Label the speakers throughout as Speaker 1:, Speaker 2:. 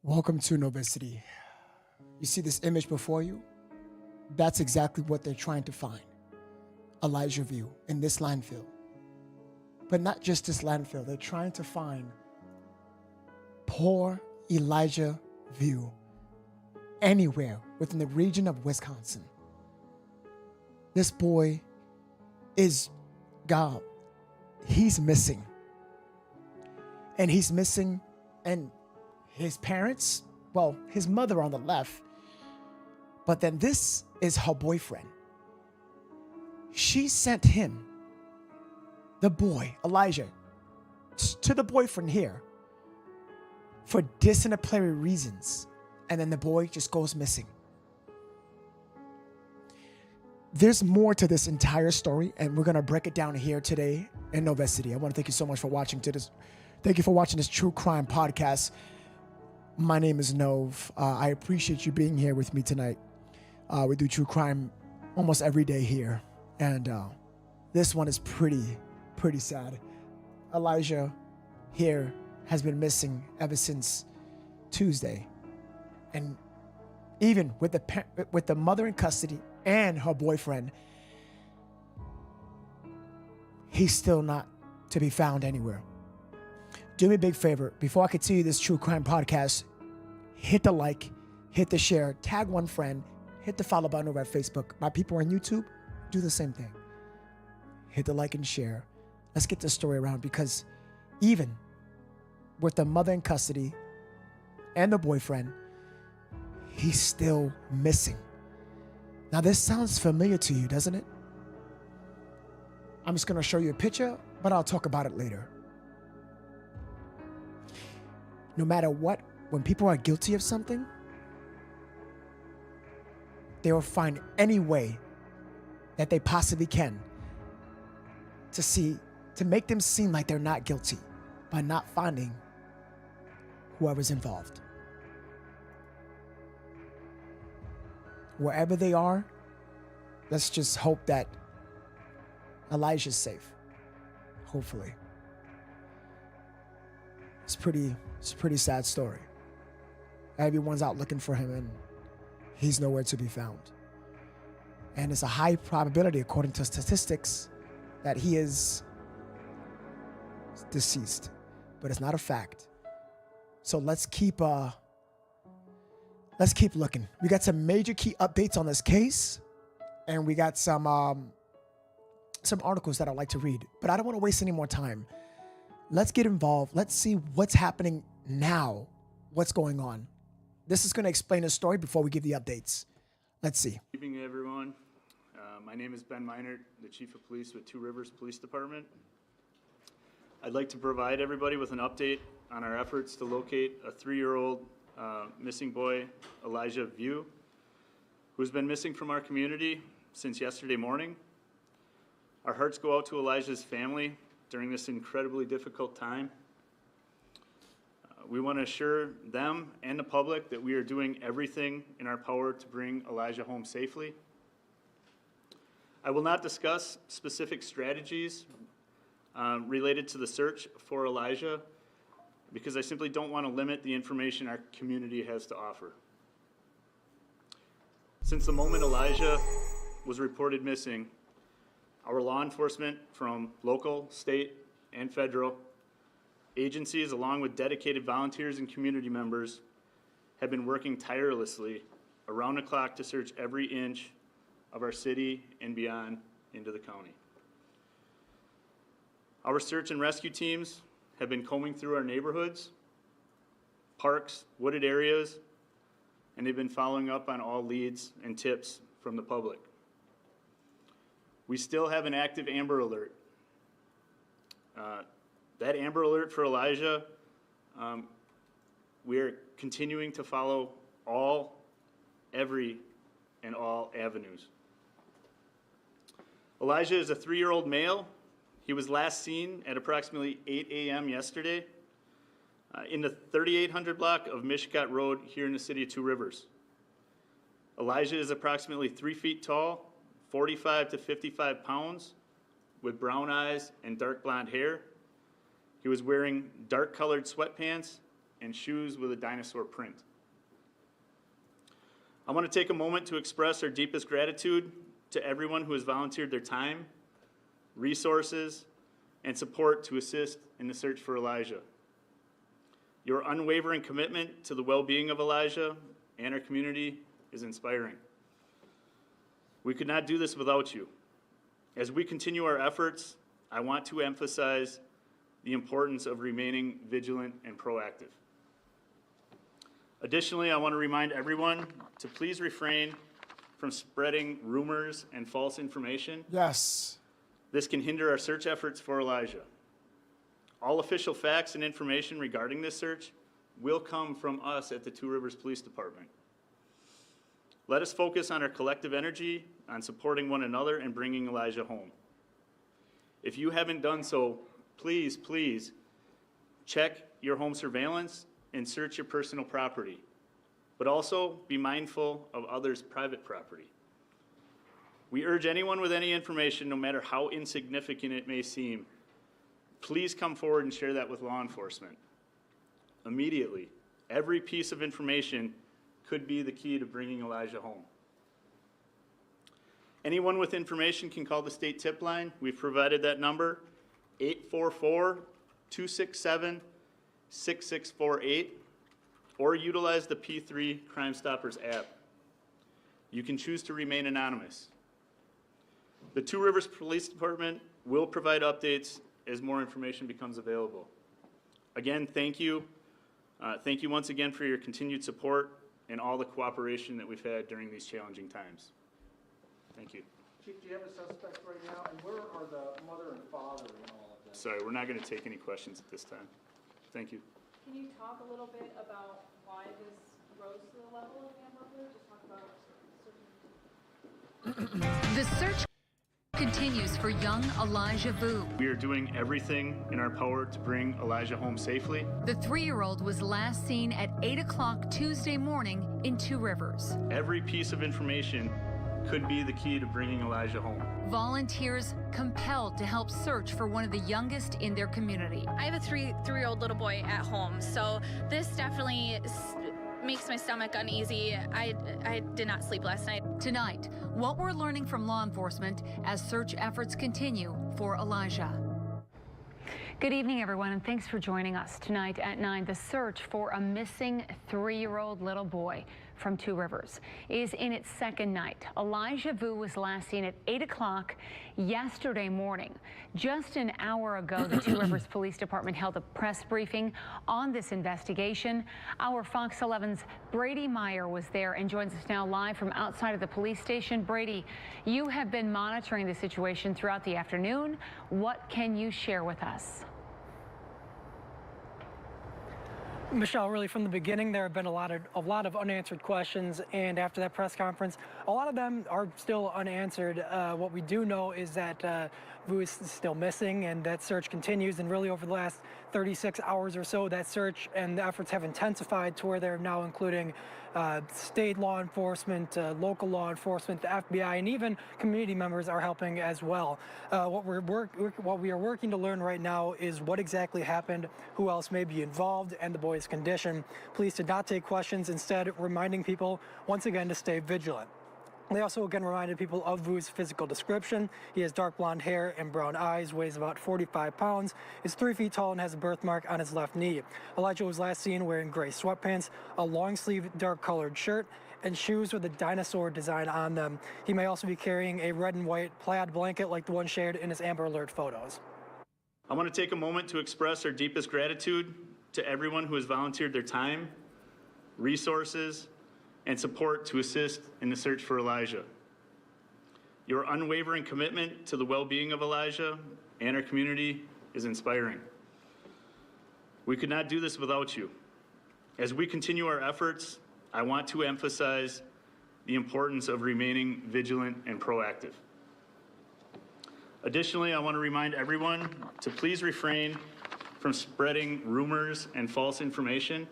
Speaker 1: Welcome to Novesity. You see this image before you? That's exactly what they're trying to find. Elijah View in this landfill. But not just this landfill, they're trying to find poor Elijah View anywhere within the region of Wisconsin. This boy is God. He's missing. And he's missing, and his parents, well, his mother on the left, but then this is her boyfriend. She sent him, the boy, Elijah, to the boyfriend here for disciplinary reasons. And then the boy just goes missing. There's more to this entire story, and we're going to break it down here today in Novesity. I want to thank you so much for watching this. Thank you for watching this true crime podcast. My name is Nov. I appreciate you being here with me tonight. We do true crime almost every day here. And this one is pretty sad. Elijah here has been missing ever since Tuesday. And even with the mother in custody and her boyfriend, he's still not to be found anywhere. Do me a big favor. Before I continue this true crime podcast, hit the like, hit the share, tag one friend, hit the follow button over at Facebook. My people on YouTube, do the same thing. Hit the like and share. Let's get this story around, because even with the mother in custody and the boyfriend, he's still missing. Now, this sounds familiar to you, doesn't it? I'm just going to show you a picture, but I'll talk about it later. No matter what, when people are guilty of something, they will find any way that they possibly can to make them seem like they're not guilty by not finding whoever's involved. Wherever they are, let's just hope that Elijah's safe. Hopefully. It's a pretty sad story. Everyone's out looking for him, and he's nowhere to be found. And it's a high probability, according to statistics, that he is deceased. But it's not a fact. So let's keep looking. We got some major key updates on this case, and we got some articles that I'd like to read. But I don't want to waste any more time. Let's get involved. Let's see what's happening now. What's going on? This is going to explain the story before we give the updates. Let's see.
Speaker 2: Good evening, everyone. My name is Ben Meinert, the Chief of Police with Two Rivers Police Department. I'd like to provide everybody with an update on our efforts to locate a 3-year-old missing boy, Elijah View, who's been missing from our community since yesterday morning. Our hearts go out to Elijah's family during this incredibly difficult time. We want to assure them and the public that we are doing everything in our power to bring Elijah home safely. I will not discuss specific strategies related to the search for Elijah, because I simply don't want to limit the information our community has to offer. Since the moment Elijah was reported missing, our law enforcement from local, state, and federal agencies, along with dedicated volunteers and community members, have been working tirelessly around the clock to search every inch of our city and beyond into the county. Our search and rescue teams have been combing through our neighborhoods, parks, wooded areas, and they've been following up on all leads and tips from the public. We still have an active Amber Alert. That Amber Alert for Elijah, we are continuing to follow every and all avenues. Elijah is a 3-year-old male. He was last seen at approximately 8 a.m. yesterday in the 3800 block of Mishicot Road here in the city of Two Rivers. Elijah is approximately 3 feet tall, 45 to 55 pounds, with brown eyes and dark blonde hair. He was wearing dark colored sweatpants and shoes with a dinosaur print. I want to take a moment to express our deepest gratitude to everyone who has volunteered their time, resources, and support to assist in the search for Elijah. Your unwavering commitment to the well-being of Elijah and our community is inspiring. We could not do this without you. As we continue our efforts, I want to emphasize the importance of remaining vigilant and proactive. Additionally, I want to remind everyone to please refrain from spreading rumors and false information.
Speaker 1: Yes.
Speaker 2: This can hinder our search efforts for Elijah. All official facts and information regarding this search will come from us at the Two Rivers Police Department. Let us focus on our collective energy, on supporting one another and bringing Elijah home. If you haven't done so, please check your home surveillance and search your personal property, but also be mindful of others' private property. We urge anyone with any information, no matter how insignificant it may seem, please come forward and share that with law enforcement. Immediately, every piece of information could be the key to bringing Elijah home. Anyone with information can call the state tip line. We've provided that number, 844-267-6648, or utilize the P3 Crime Stoppers app. You can choose to remain anonymous. The Two Rivers Police Department will provide updates as more information becomes available. Again, thank you. Thank you once again for your continued support and all the cooperation that we've had during these challenging times. Thank you.
Speaker 3: Chief, do you have a suspect right now? And where are the mother and father in all of this?
Speaker 2: Sorry, we're not going to take any questions at this time. Thank you.
Speaker 4: Can you talk a little bit about why this rose to the level of hamburger? Just talk about
Speaker 5: The search continues for young Elijah Vu.
Speaker 2: We are doing everything in our power to bring Elijah home safely.
Speaker 5: The 3-year-old was last seen at 8 o'clock Tuesday morning in Two Rivers.
Speaker 2: Every piece of information could be the key to bringing Elijah home.
Speaker 5: Volunteers compelled to help search for one of the youngest in their community.
Speaker 6: I have a three-year-old little boy at home, so this definitely makes my stomach uneasy. I did not sleep last night.
Speaker 5: Tonight, what we're learning from law enforcement as search efforts continue for Elijah. Good evening, everyone, and thanks for joining us. Tonight at 9, the search for a missing 3-year-old little boy from Two Rivers is in its second night. Elijah Vu was last seen at 8 o'clock yesterday morning. Just an hour ago, the Two Rivers Police Department held a press briefing on this investigation. Our Fox 11's Brady Meyer was there and joins us now live from outside of the police station. Brady, you have been monitoring the situation throughout the afternoon. What can you share with us?
Speaker 3: Michelle, really from the beginning, there have been a lot of unanswered questions, and after that press conference, a lot of them are still unanswered. What we do know is that Vu is still missing, and that search continues. And really, over the last 36 hours or so, that search and the efforts have intensified to where they're now including state law enforcement, local law enforcement, the FBI, and even community members are helping as well. What we are working to learn right now is what exactly happened, who else may be involved, and the boy's condition. Police did not take questions, instead reminding people once again to stay vigilant. They also again reminded people of Vu's physical description. He has dark blonde hair and brown eyes, weighs about 45 pounds, is 3 feet tall, and has a birthmark on his left knee. Elijah was last seen wearing gray sweatpants, a long-sleeve dark-colored shirt, and shoes with a dinosaur design on them. He may also be carrying a red and white plaid blanket like the one shared in his Amber Alert photos.
Speaker 2: I want to take a moment to express our deepest gratitude to everyone who has volunteered their time, resources, and support to assist in the search for Elijah. Your unwavering commitment to the well-being of Elijah and our community is inspiring. We could not do this without you. As we continue our efforts, I want to emphasize the importance of remaining vigilant and proactive. Additionally, I want to remind everyone to please refrain from spreading rumors and false information.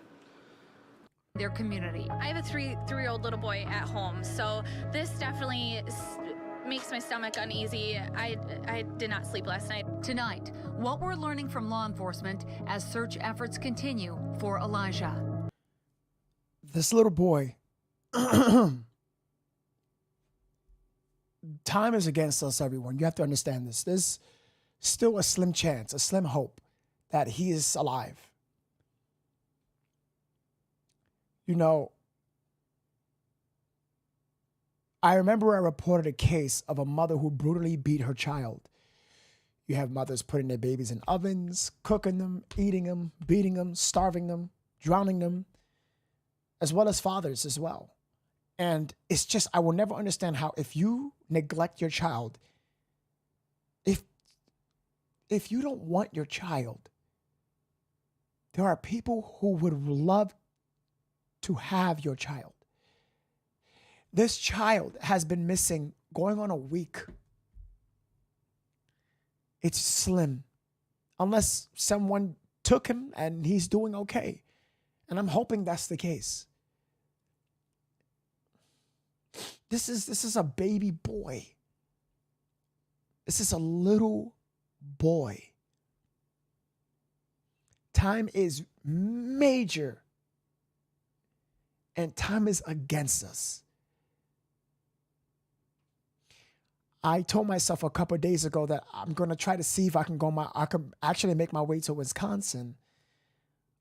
Speaker 5: Their community.
Speaker 6: I have a three-year-old little boy at home, so this definitely makes my stomach uneasy. I did not sleep last night.
Speaker 5: Tonight, what we're learning from law enforcement as search efforts continue for Elijah.
Speaker 1: This little boy, time is against us, everyone. You have to understand this. There's still a slim chance, a slim hope that he is alive. You know, I remember I reported a case of a mother who brutally beat her child. You have mothers putting their babies in ovens, cooking them, eating them, beating them, starving them, drowning them, as well as fathers as well. And it's just, I will never understand how if you neglect your child, if you don't want your child, there are people who would love to have your child. This child has been missing going on a week. It's slim, unless someone took him and he's doing okay. And I'm hoping that's the case. This is a baby boy. This is a little boy. Time is major, and time is against us. I told myself a couple of days ago that I'm going to try to see if I can actually make my way to Wisconsin.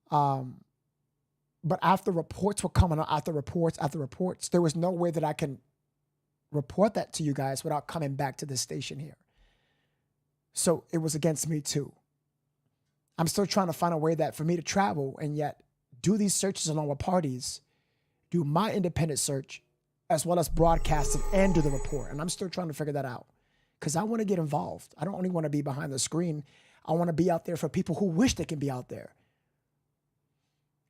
Speaker 1: But after reports were coming out, after reports, there was no way that I can report that to you guys without coming back to the station here. So it was against me too. I'm still trying to find a way that for me to travel and yet do these searches along with parties, do my independent search, as well as broadcast it and do the report. And I'm still trying to figure that out because I want to get involved. I don't only want to be behind the screen. I want to be out there for people who wish they can be out there.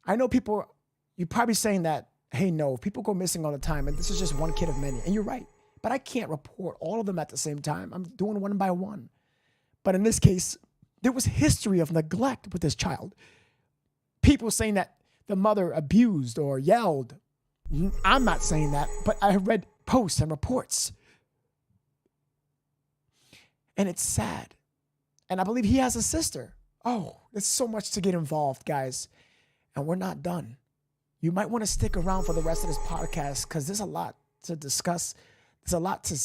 Speaker 1: I know people, you're probably saying that, hey, no, people go missing all the time and this is just one kid of many. And you're right, but I can't report all of them at the same time. I'm doing one by one. But in this case, there was history of neglect with this child. People saying that the mother abused or yelled. I'm not saying that, but I read posts and reports. And it's sad. And I believe he has a sister. Oh, there's so much to get involved, guys. And we're not done. You might want to stick around for the rest of this podcast because there's a lot to discuss. There's a lot to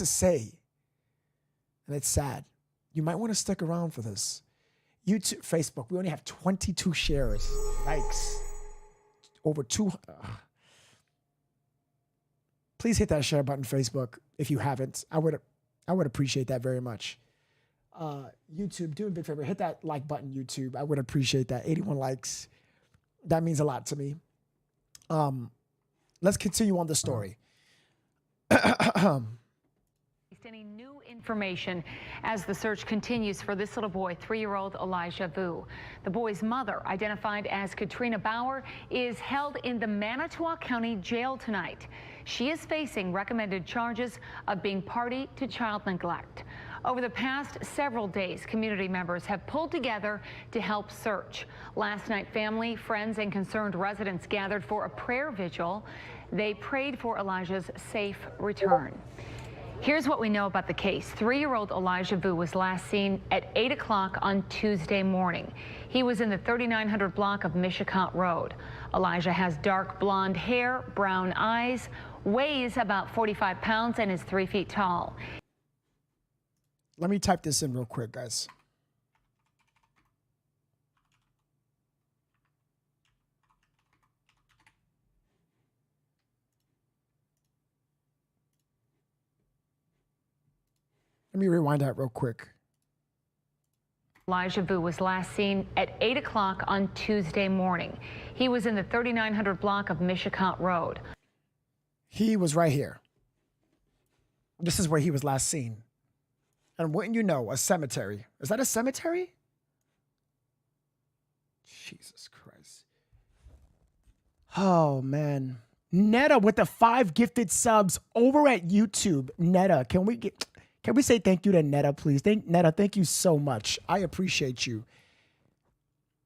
Speaker 1: say. And it's sad. You might want to stick around for this. YouTube, Facebook, we only have 22 shares, likes. Over 2. Please hit that share button, Facebook, if you haven't. I would appreciate that very much. YouTube, do me a big favor. Hit that like button, YouTube. I would appreciate that. 81 likes. That means a lot to me. Let's continue on the story.
Speaker 5: Any new information as the search continues for this little boy, 3-year-old Elijah Vu. The boy's mother, identified as Katrina Bauer, is held in the Manitowoc County Jail tonight. She is facing recommended charges of being party to child neglect. Over the past several days, community members have pulled together to help search. Last night, family, friends, and concerned residents gathered for a prayer vigil. They prayed for Elijah's safe return. Here's what we know about the case. 3-year-old Elijah Vu was last seen at 8 o'clock on Tuesday morning. He was in the 3900 block of Michigan Road. Elijah has dark blonde hair, brown eyes, weighs about 45 pounds, and is 3 feet tall.
Speaker 1: Let me type this in real quick, guys. Let me rewind that real quick.
Speaker 5: Elijah Vu was last seen at 8 o'clock on Tuesday morning. He was in the 3900 block of Michigan Road.
Speaker 1: He was right here. This is where he was last seen. And wouldn't you know, a cemetery. Is that a cemetery? Jesus Christ. Oh, man. Netta with the 5 gifted subs over at YouTube. Netta, can we say thank you to Netta, please? Netta, thank you so much. I appreciate you.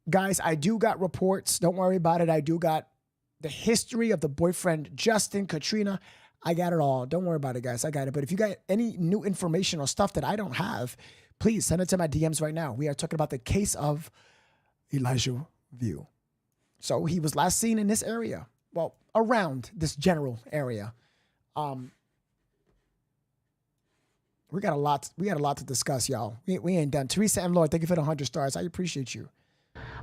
Speaker 1: Guys, I do got reports. Don't worry about it. I do got the history of the boyfriend, Justin, Katrina. I got it all. Don't worry about it, guys. I got it. But if you got any new information or stuff that I don't have, please send it to my DMs right now. We are talking about the case of Elijah View. So he was last seen in this area. Well, around this general area. We got a lot to discuss, y'all. We ain't done. Teresa M. Lord, thank you for the 100 stars. I appreciate you.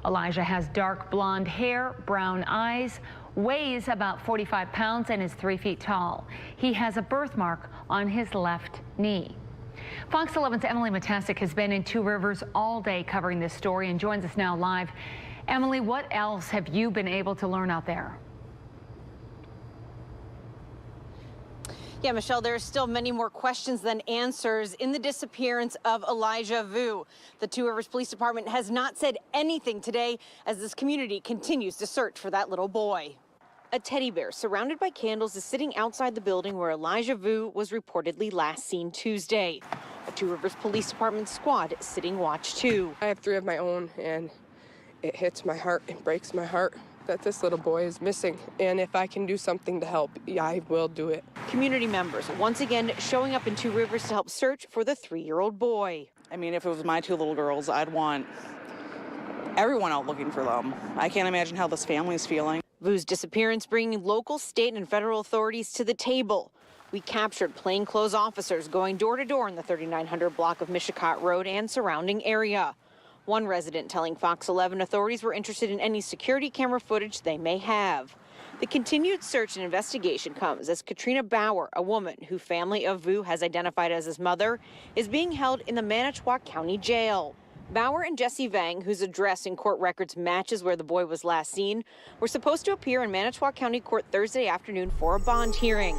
Speaker 5: Elijah has dark blonde hair, brown eyes, weighs about 45 pounds, and is 3 feet tall. He has a birthmark on his left knee. Fox 11's Emily Matasic has been in Two Rivers all day covering this story and joins us now live. Emily, what else have you been able to learn out there?
Speaker 7: Yeah, Michelle, there are still many more questions than answers in the disappearance of Elijah Vu. The Two Rivers Police Department has not said anything today as this community continues to search for that little boy. A teddy bear surrounded by candles is sitting outside the building where Elijah Vu was reportedly last seen Tuesday. A Two Rivers Police Department squad is sitting watch too.
Speaker 8: I have 3 of my own, and it hits my heart, it breaks my heart that this little boy is missing. And if I can do something to help, I will do it.
Speaker 7: Community members once again showing up in Two Rivers to help search for the 3-year-old boy.
Speaker 9: I mean, if it was my 2 little girls, I'd want everyone out looking for them. I can't imagine how this family is feeling.
Speaker 7: Vu's disappearance bringing local, state, and federal authorities to the table. We captured plainclothes officers going door to door in the 3900 block of Mishicot Road and surrounding area. One resident telling Fox 11 authorities were interested in any security camera footage they may have. The continued search and investigation comes as Katrina Bauer, a woman who family of Vu has identified as his mother, is being held in the Manitowoc County Jail. Bauer and Jesse Vang, whose address in court records matches where the boy was last seen, were supposed to appear in Manitowoc County Court Thursday afternoon for a bond hearing.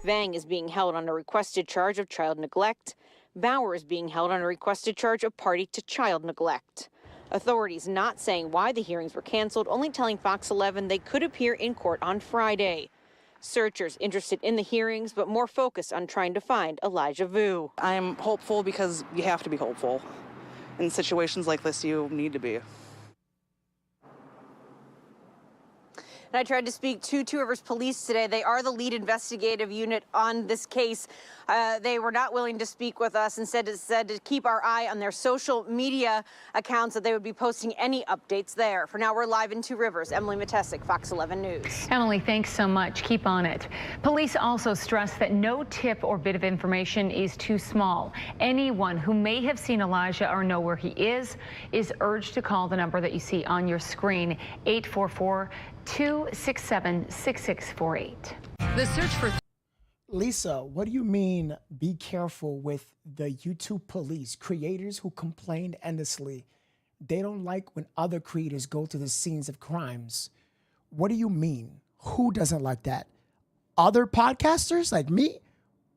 Speaker 7: Vang is being held on a requested charge of child neglect. Bauer is being held on a requested charge of party to child neglect. Authorities not saying why the hearings were canceled, only telling Fox 11 they could appear in court on Friday. Searchers interested in the hearings, but more focused on trying to find Elijah Vu.
Speaker 9: I'm hopeful because you have to be hopeful. In situations like this, you need to be.
Speaker 7: And I tried to speak to Two Rivers Police today. They are the lead investigative unit on this case. They were not willing to speak with us. Instead, it said to keep our eye on their social media accounts, that they would be posting any updates there. For now, we're live in Two Rivers. Emily Matesic, Fox 11 News.
Speaker 5: Emily, thanks so much. Keep on it. Police also stress that no tip or bit of information is too small. Anyone who may have seen Elijah or know where he is urged to call the number that you see on your screen, 844-267-6648. The search for
Speaker 1: Lisa, what do you mean be careful with the YouTube police? Creators who complain endlessly. They don't like when other creators go to the scenes of crimes. What do you mean? Who doesn't like that? Other podcasters like me?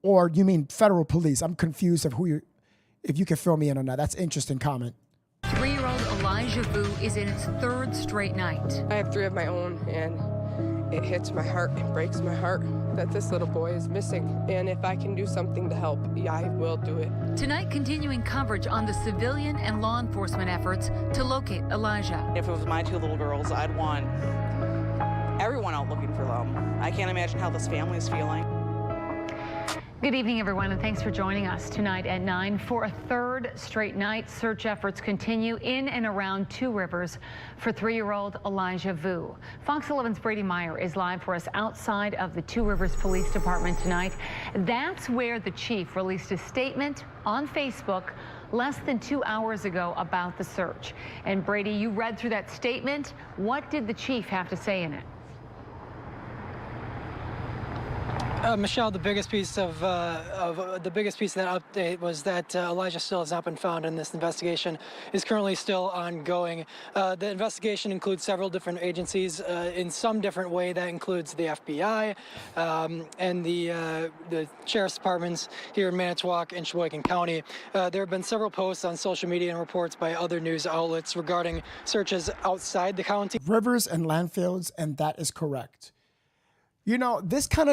Speaker 1: Or you mean federal police? I'm confused of who you're, if you can fill me in on that. That's an interesting comment.
Speaker 5: 3-year-old Elijah Vu is in its 3rd straight night.
Speaker 8: I have 3 of my own, and it hits my heart, it breaks my heart that this little boy is missing. And if I can do something to help, I will do it.
Speaker 5: Tonight, continuing coverage on the civilian and law enforcement efforts to locate Elijah.
Speaker 9: If it was my 2 little girls, I'd want everyone out looking for them. I can't imagine how this family is feeling.
Speaker 5: Good evening, everyone, and thanks for joining us tonight at 9 for a 3rd straight night. Search efforts continue in and around Two Rivers for 3-year-old Elijah Vu. Fox 11's Brady Meyer is live for us outside of the Two Rivers Police Department tonight. That's where the chief released a statement on Facebook less than 2 hours ago about the search. And Brady, you read through that statement. What did the chief have to say in it?
Speaker 3: Michelle, the biggest piece of that update was that Elijah still has not been found, and this investigation is currently still ongoing. The investigation includes several different agencies in some different way. That includes the FBI and the sheriff's departments here in Manitowoc and Sheboygan County. There have been several posts on social media and reports by other news outlets regarding searches outside the county.
Speaker 1: Rivers and landfills, and that is correct. You know, it kind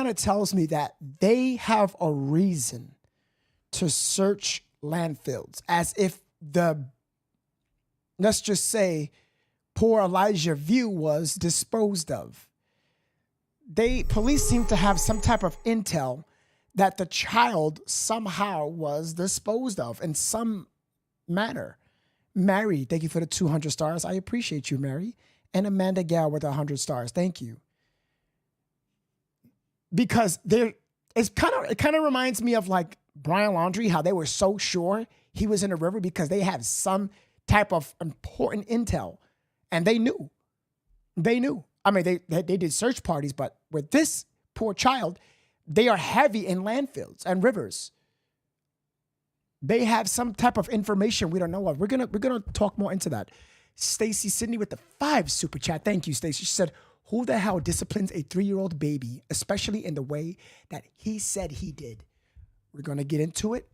Speaker 1: of tells me that they have a reason to search landfills, as if let's just say, poor Elijah Vu was disposed of. police seem to have some type of intel that the child somehow was disposed of in some manner. Mary, thank you for the 200 stars. I appreciate you, Mary. And Amanda Gal with 100 stars. Thank you. Because it kind of reminds me of like Brian Laundrie, how they were so sure he was in the river because they had some type of important intel, and they knew. They knew. I mean, they did search parties, but with this poor child, they are heavy in landfills and rivers. They have some type of information we don't know of. We're gonna talk more into that. Stacy Sydney with the 5 super chat. Thank you, Stacy. She said, "Who the hell disciplines a 3-year-old baby, especially in the way that he said he did?" We're gonna get into it.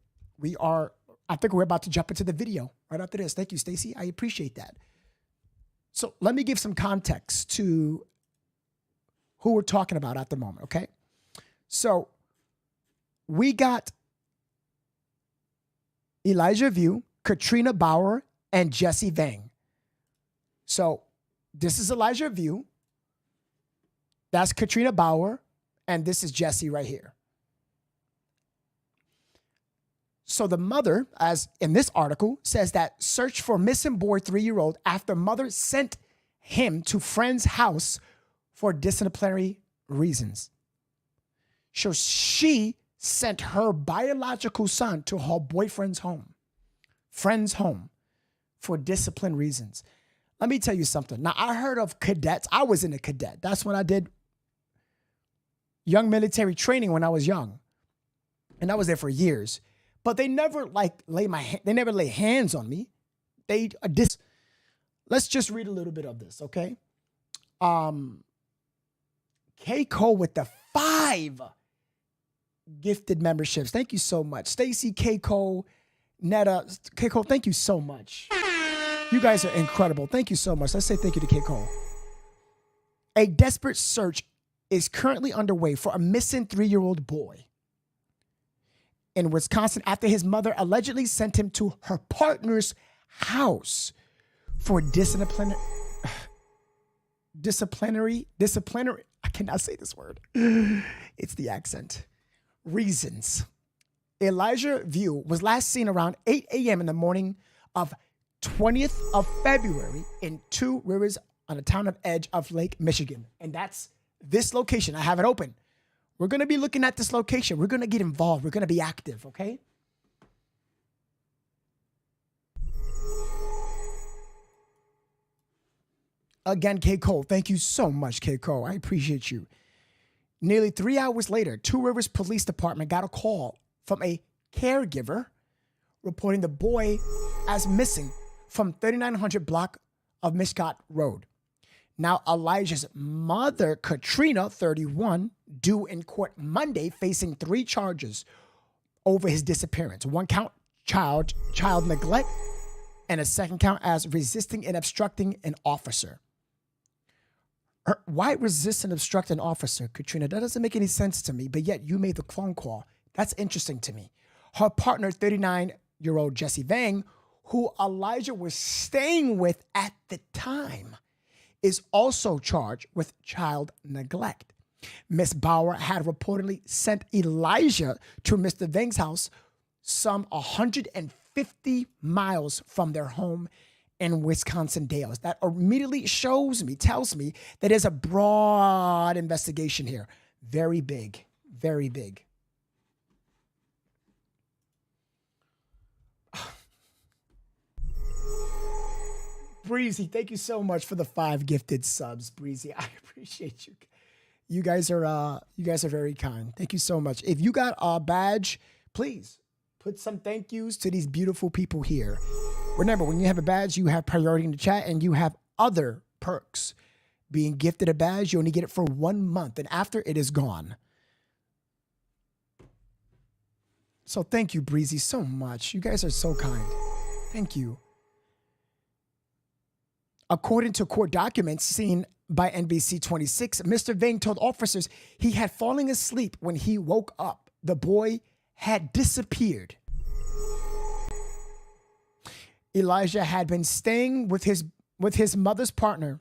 Speaker 1: I think we're about to jump into the video right after this. Thank you, Stacy. I appreciate that. So let me give some context to who we're talking about at the moment, okay? So we got Elijah View, Katrina Bauer, and Jesse Vang. So this is Elijah View. That's Katrina Bauer, and this is Jesse right here. So the mother, as in this article, says that search for missing boy 3-year-old after mother sent him to friend's house for disciplinary reasons. So she sent her biological son to her boyfriend's home, friend's home, for discipline reasons. Let me tell you something. Now, I heard of cadets. I was in a cadet. That's when I did young military training when I was young. And I was there for years. But they never lay hands on me. Let's just read a little bit of this, okay? Keiko with the 5 gifted memberships. Thank you so much. Stacy, Keiko, Netta. Keiko, thank you so much. You guys are incredible. Thank you so much. Let's say thank you to Keiko. A desperate search is currently underway for a missing 3-year-old boy in Wisconsin after his mother allegedly sent him to her partner's house for disciplinary, I cannot say this word. It's the accent. Reasons. Elijah View was last seen around 8 a.m. in the morning of 20th of February in 2 Rivers on the town of Edge of Lake Michigan. And that's this location. I have it open. We're going to be looking at this location. We're going to get involved. We're going to be active, okay? Again, K. Cole, thank you so much, K. Cole. I appreciate you. Nearly 3 hours later, 2 Rivers Police Department got a call from a caregiver reporting the boy as missing from 3900 block of Miscott Road. Now, Elijah's mother, Katrina, 31, due in court Monday, facing 3 charges over his disappearance. 1 count, child neglect, and a 2nd count as resisting and obstructing an officer. Why resist and obstruct an officer, Katrina? That doesn't make any sense to me, but yet you made the phone call. That's interesting to me. Her partner, 39-year-old Jesse Vang, who Elijah was staying with at the time, is also charged with child neglect. Miss Bauer had reportedly sent Elijah to Mr. Vang's house some 150 miles from their home in Wisconsin Dells. That immediately tells me that there's a broad investigation here. Very big, very big. Breezy, thank you so much for the 5 gifted subs, Breezy. I appreciate you. You guys are very kind. Thank you so much. If you got a badge, please put some thank yous to these beautiful people here. Remember, when you have a badge, you have priority in the chat and you have other perks. Being gifted a badge, you only get it for 1 month, and after it is gone. So thank you, Breezy, so much. You guys are so kind. Thank you. According to court documents seen by NBC 26, Mr. Vang told officers he had fallen asleep when he woke up. The boy had disappeared. Elijah had been staying with his mother's partner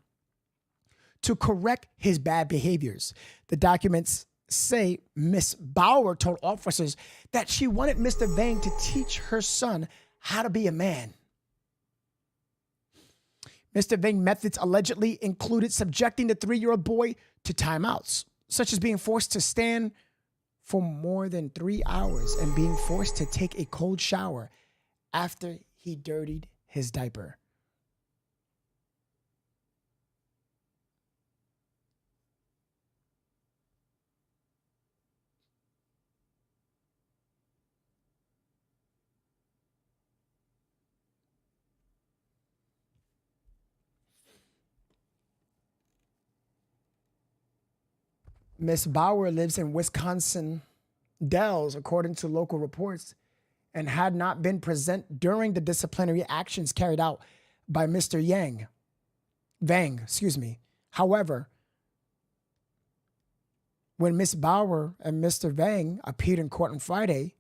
Speaker 1: to correct his bad behaviors. The documents say Miss Bauer told officers that she wanted Mr. Vang to teach her son how to be a man. Mr. Vang's methods allegedly included subjecting the 3-year-old boy to timeouts, such as being forced to stand for more than 3 hours and being forced to take a cold shower after he dirtied his diaper. Miss Bauer lives in Wisconsin Dells, according to local reports, and had not been present during the disciplinary actions carried out by Mr. Vang. However, when Miss Bauer and Mr. Vang appeared in court on Friday,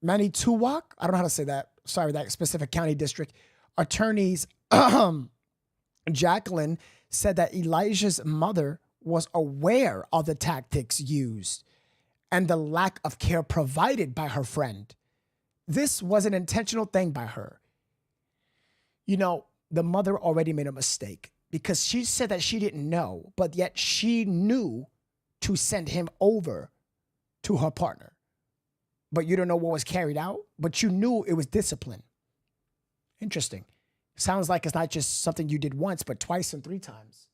Speaker 1: Manitowoc, I don't know how to say that. Sorry, that specific county district attorneys Jacqueline said that Elijah's mother was aware of the tactics used and the lack of care provided by her friend. This was an intentional thing by her. You know, the mother already made a mistake because she said that she didn't know, but yet she knew to send him over to her partner. But you don't know what was carried out, but you knew it was discipline. Interesting. Sounds like it's not just something you did once, but twice and 3 times.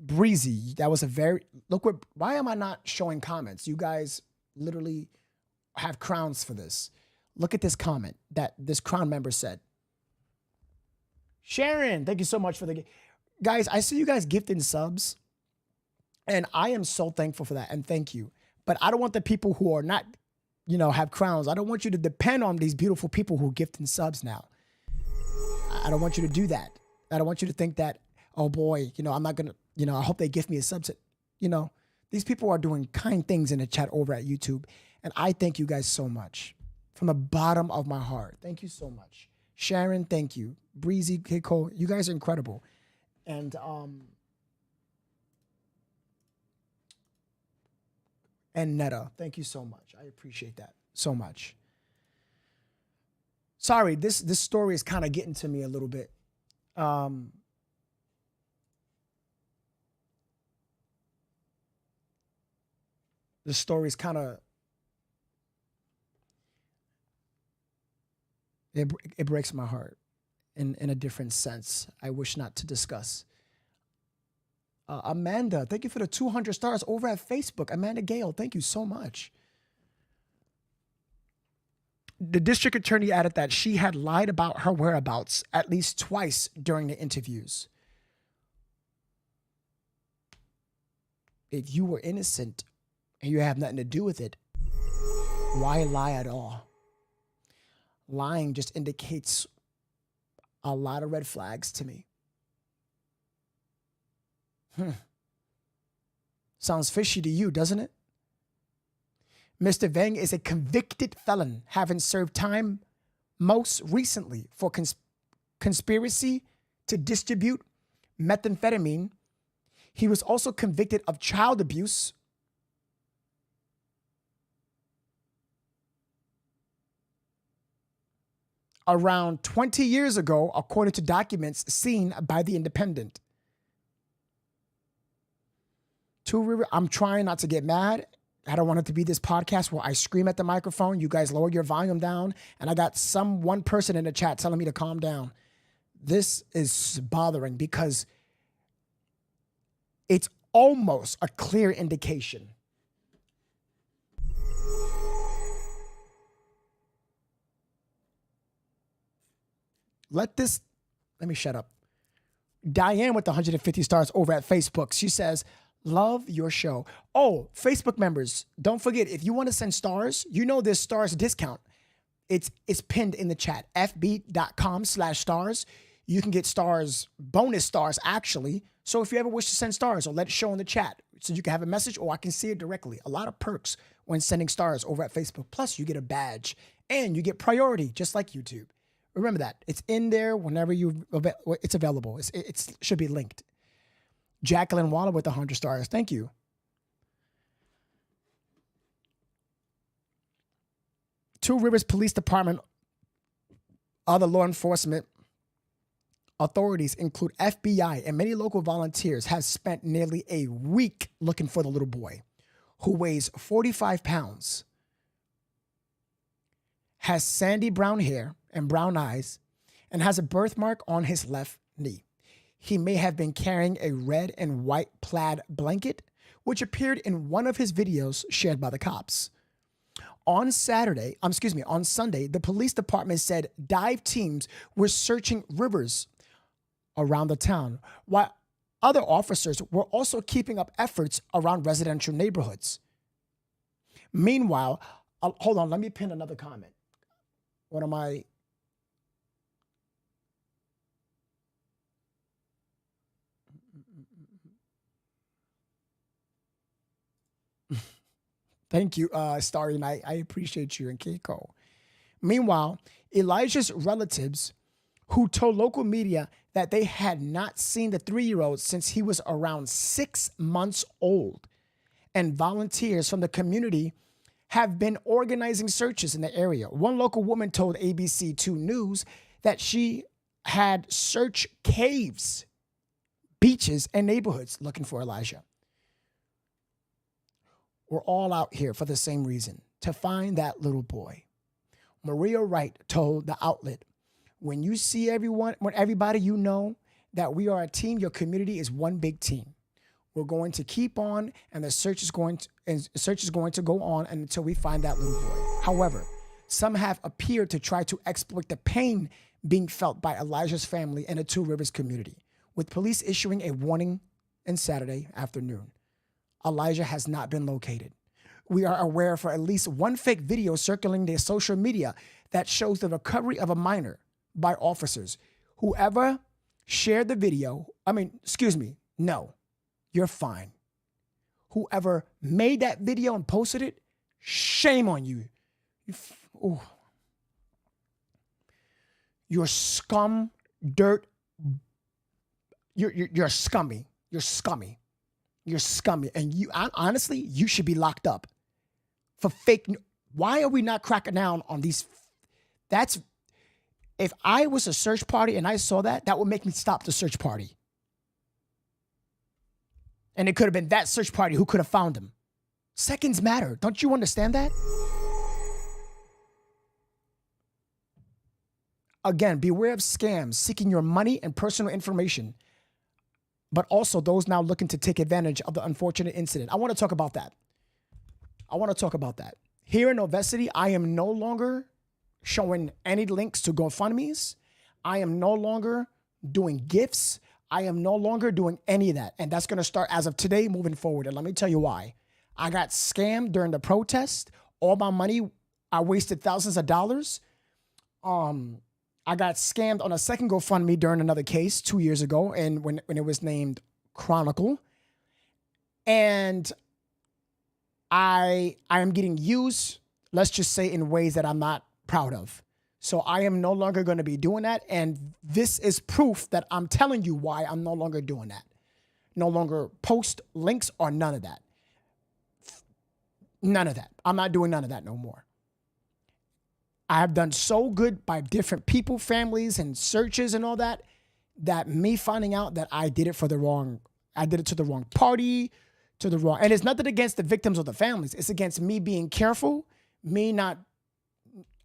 Speaker 1: Breezy, that was a very, look what, why am I not showing comments? You guys literally have crowns for this. Look at this comment that this crown member said. Sharon, thank you so much for the, guys, I see you guys gifting subs, and I am so thankful for that, and thank you. But I don't want the people who are not, you know, have crowns. I don't want you to depend on these beautiful people who gift in subs now. I don't want you to do that. I don't want you to think that, oh boy, you know, I'm not going to, you know, I hope they gift me a subset. You know, these people are doing kind things in the chat over at YouTube. And I thank you guys so much from the bottom of my heart. Thank you so much. Sharon, thank you. Breezy, Keiko, you guys are incredible. And Netta, thank you so much. I appreciate that so much. Sorry, this story is kind of getting to me a little bit. The story is kind of, it breaks my heart in a different sense. I wish not to discuss. Amanda, thank you for the 200 stars over at Facebook. Amanda Gale, thank you so much. The district attorney added that she had lied about her whereabouts at least twice during the interviews. If you were innocent and you have nothing to do with it, why lie at all? Lying just indicates a lot of red flags to me. Sounds fishy to you, doesn't it? Mr. Vang is a convicted felon, having served time most recently for conspiracy to distribute methamphetamine. He was also convicted of child abuse, around 20 years ago, according to documents seen by The Independent. I'm trying not to get mad. I don't want it to be this podcast where I scream at the microphone. You guys lower your volume down. And I got one person in the chat telling me to calm down. This is bothering because it's almost a clear indication. Let me shut up. Diane with the 150 stars over at Facebook. She says, love your show. Oh, Facebook members, don't forget, if you want to send stars, you know there's stars discount. It's pinned in the chat, fb.com/stars. You can get stars, bonus stars, actually. So if you ever wish to send stars, or let it show in the chat so you can have a message or I can see it directly. A lot of perks when sending stars over at Facebook. Plus, you get a badge and you get priority, just like YouTube. Remember that. It's in there whenever it's available. It should be linked. Jacqueline Waller with 100 stars. Thank you. Two Rivers Police Department, other law enforcement authorities include FBI and many local volunteers have spent nearly a week looking for the little boy who weighs 45 pounds, has sandy brown hair and brown eyes, and has a birthmark on his left knee. He may have been carrying a red and white plaid blanket, which appeared in one of his videos shared by the cops. On Sunday, the police department said dive teams were searching rivers around the town, while other officers were also keeping up efforts around residential neighborhoods. Meanwhile, hold on, let me pin another comment. One of my Thank you, Starry Night. I appreciate you and Keiko. Meanwhile, Elijah's relatives, who told local media that they had not seen the 3-year-old since he was around 6 months old, and volunteers from the community have been organizing searches in the area. One local woman told ABC2 News that she had searched caves, beaches, and neighborhoods looking for Elijah. We're all out here for the same reason, to find that little boy. Maria Wright told the outlet, when you see everybody you know that we are a team, your community is one big team. We're going to keep on, and the search is going to go on until we find that little boy. However, some have appeared to try to exploit the pain being felt by Elijah's family and the Two Rivers community, with police issuing a warning on Saturday afternoon. Elijah has not been located. We are aware for at least one fake video circulating their social media that shows the recovery of a minor by officers. Whoever shared the video, no, you're fine. Whoever made that video and posted it, shame on you. You're scum, dirt. You're scummy. You're scummy. You're scummy. And honestly, you should be locked up for fake. Why are we not cracking down on these? If I was a search party and I saw that would make me stop the search party. And it could have been that search party who could have found him. Seconds matter. Don't you understand that? Again, beware of scams seeking your money and personal information, but also those now looking to take advantage of the unfortunate incident. I want to talk about that. Here in Novesity, I am no longer showing any links to GoFundMes. I am no longer doing gifts. I am no longer doing any of that. And that's going to start as of today moving forward. And let me tell you why. I got scammed during the protest. All my money, I wasted thousands of dollars. I got scammed on a second GoFundMe during another case 2 years ago, and when it was named Chronicle. And I am getting used, let's just say, in ways that I'm not proud of. So I am no longer going to be doing that. And this is proof that I'm telling you why I'm no longer doing that. No longer post links or none of that. None of that. I'm not doing none of that no more. I have done so good by different people, families, and searches and all that, that me finding out that I did it to the wrong party, and it's nothing against the victims or the families. It's against me being careful, me not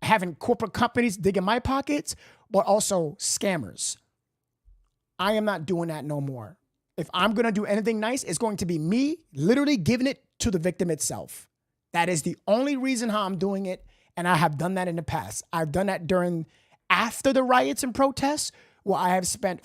Speaker 1: having corporate companies digging my pockets, but also scammers. I am not doing that no more. If I'm going to do anything nice, it's going to be me literally giving it to the victim itself. That is the only reason how I'm doing it. And I have done that in the past. I've done that after the riots and protests, where I have spent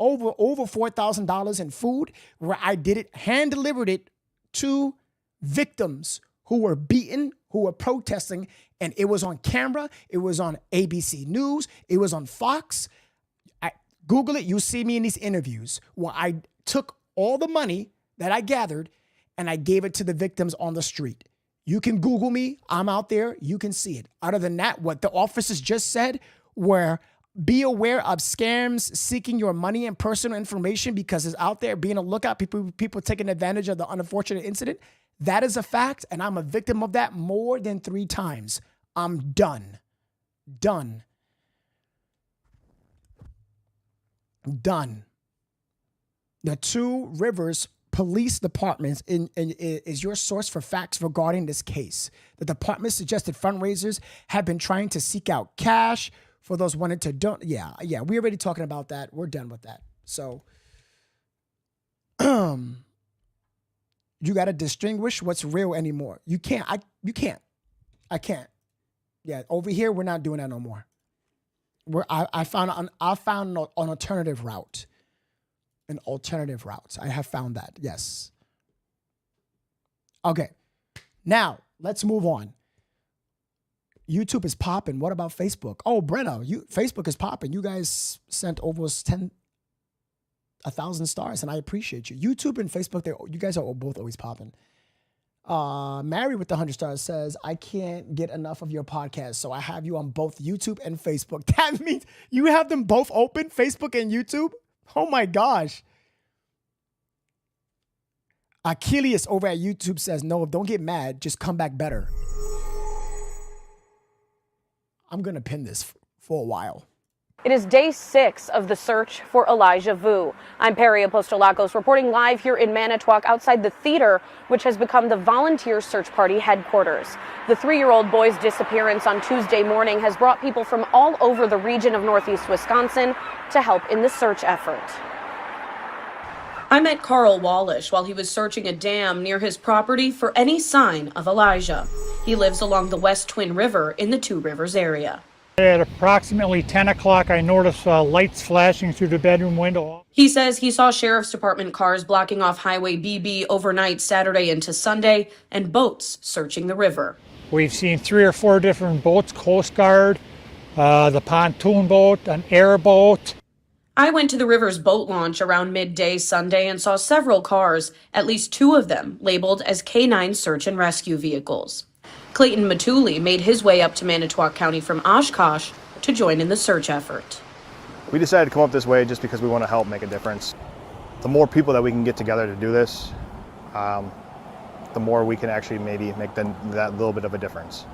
Speaker 1: over $4,000 in food, where I hand-delivered it to victims who were beaten, who were protesting, and it was on camera, it was on ABC News, it was on Fox. Google it, you'll see me in these interviews where I took all the money that I gathered and I gave it to the victims on the street. You can Google me. I'm out there. You can see it. Other than that, what the officers just said were be aware of scams seeking your money and personal information because it's out there, being a lookout, people taking advantage of the unfortunate incident. That is a fact, and I'm a victim of that more than 3 times. I'm done. Done. The Two Rivers Police Department is your source for facts regarding this case. The department suggested fundraisers have been trying to seek out cash for those wanting to donate. Yeah, we're already talking about that. We're done with that. So, you got to distinguish what's real anymore. You can't. I can't. Yeah, over here we're not doing that no more. I found an alternative route. An alternative route. I have found that. Yes. Okay. Now let's move on. YouTube is popping. What about Facebook? Oh, Brenna, Facebook is popping. You guys sent over 1,000 stars, and I appreciate you. YouTube and Facebook, you guys are both always popping. Mary with the 100 stars says, I can't get enough of your podcast, so I have you on both YouTube and Facebook. That means you have them both open, Facebook and YouTube? Oh my gosh. Achilles over at YouTube says, no, don't get mad. Just come back better. I'm going to pin this for a while.
Speaker 10: It is day 6 of the search for Elijah Vu. I'm Perry Apostolakos reporting live here in Manitowoc outside the theater, which has become the volunteer search party headquarters. The 3-year-old boy's disappearance on Tuesday morning has brought people from all over the region of Northeast Wisconsin to help in the search effort. I met Carl Wallish while he was searching a dam near his property for any sign of Elijah. He lives along the West Twin River in the Two Rivers area.
Speaker 11: At approximately 10 o'clock, I noticed lights flashing through the bedroom window.
Speaker 10: He says he saw Sheriff's Department cars blocking off Highway BB overnight Saturday into Sunday and boats searching the river.
Speaker 11: We've seen 3 or 4 different boats, Coast Guard, the pontoon boat, an airboat.
Speaker 10: I went to the river's boat launch around midday Sunday and saw several cars, at least 2 of them labeled as K9 search and rescue vehicles. Clayton Matuli made his way up to Manitowoc County from Oshkosh to join in the search effort.
Speaker 12: We decided to come up this way just because we want to help make a difference. The more people that we can get together to do this, the more we can actually maybe make that little bit of a difference.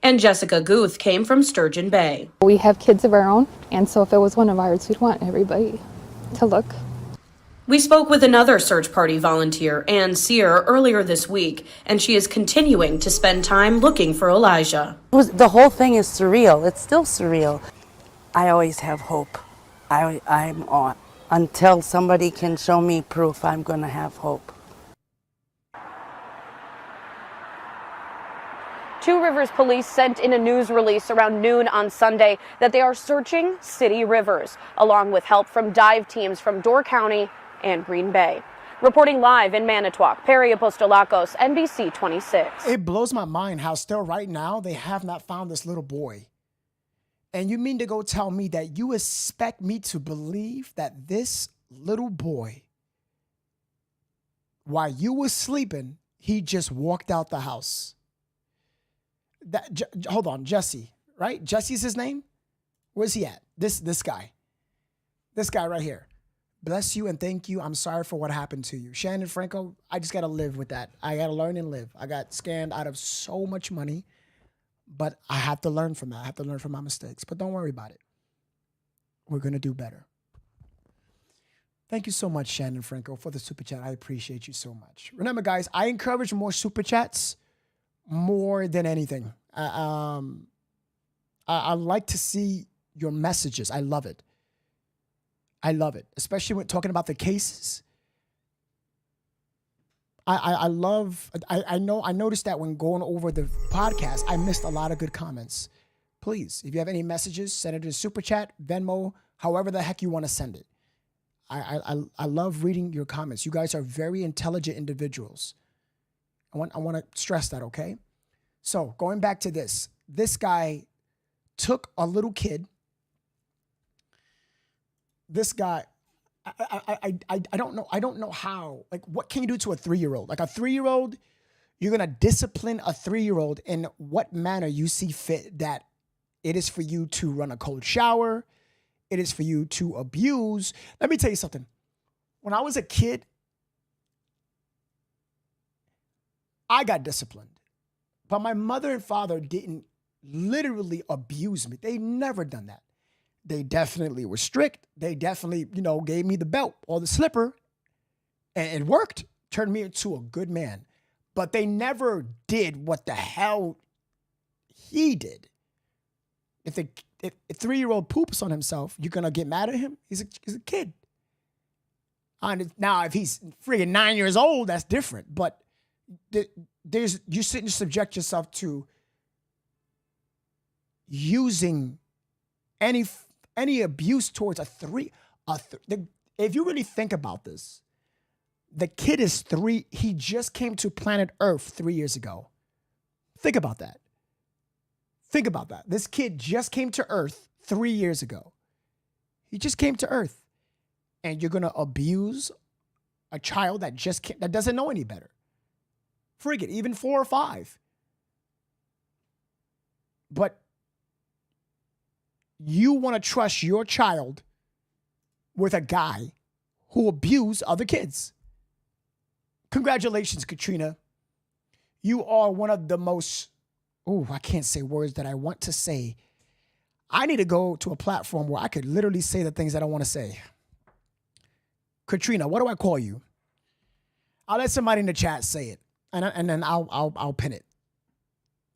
Speaker 10: And Jessica Guth came from Sturgeon Bay.
Speaker 13: We have kids of our own, and so if it was one of ours, we'd want everybody to look.
Speaker 10: We spoke with another search party volunteer, Ann Sear, earlier this week, and she is continuing to spend time looking for Elijah.
Speaker 14: The whole thing is surreal. It's still surreal. I always have hope. I'm on. Until somebody can show me proof, I'm going to have hope.
Speaker 10: Two Rivers Police sent in a news release around noon on Sunday that they are searching city rivers, along with help from dive teams from Door County and Green Bay. Reporting live in Manitowoc, Perry Apostolakos, NBC 26.
Speaker 1: It blows my mind how still right now they have not found this little boy. And you mean to go tell me that you expect me to believe that this little boy, while you were sleeping, he just walked out the house? Hold on, Jesse, right? Jesse's his name? Where's he at? This guy. This guy right here. Bless you and thank you. I'm sorry for what happened to you. Shannon Franco, I just got to live with that. I got to learn and live. I got scammed out of so much money, but I have to learn from that. I have to learn from my mistakes, but don't worry about it. We're going to do better. Thank you so much, Shannon Franco, for the super chat. I appreciate you so much. Remember, guys, I encourage more super chats more than anything. I like to see your messages. I love it. I love it, especially when talking about the cases. I noticed that when going over the podcast, I missed a lot of good comments. Please, if you have any messages, send it to Super Chat, Venmo, however the heck you want to send it. I love reading your comments. You guys are very intelligent individuals. I want to stress that, okay? So going back to this guy took a little kid. This guy, I don't know. I don't know how. Like, what can you do to a 3-year-old? Like a 3-year-old, you're gonna discipline a 3-year-old in what manner you see fit. That it is for you to run a cold shower. It is for you to abuse. Let me tell you something. When I was a kid, I got disciplined, but my mother and father didn't literally abuse me. They never done that. They definitely were strict. They definitely, gave me the belt or the slipper, and it worked, turned me into a good man. But they never did what the hell he did. If a 3-year-old poops on himself, you're going to get mad at him? He's a kid. Now, if he's friggin' 9 years old, that's different. But you sit and subject yourself to using any abuse towards a 3. If you really think about this, the kid is 3. He just came to planet Earth 3 years ago. Think about that. Think about that. This kid just came to Earth 3 years ago. He just came to Earth. And you're going to abuse a child that that doesn't know any better. Frig it, even 4 or 5. But you want to trust your child with a guy who abused other kids. Congratulations, Katrina. You are one of the most, I can't say words that I want to say. I need to go to a platform where I could literally say the things that I want to say. Katrina, what do I call you? I'll let somebody in the chat say it, and then I'll pin it.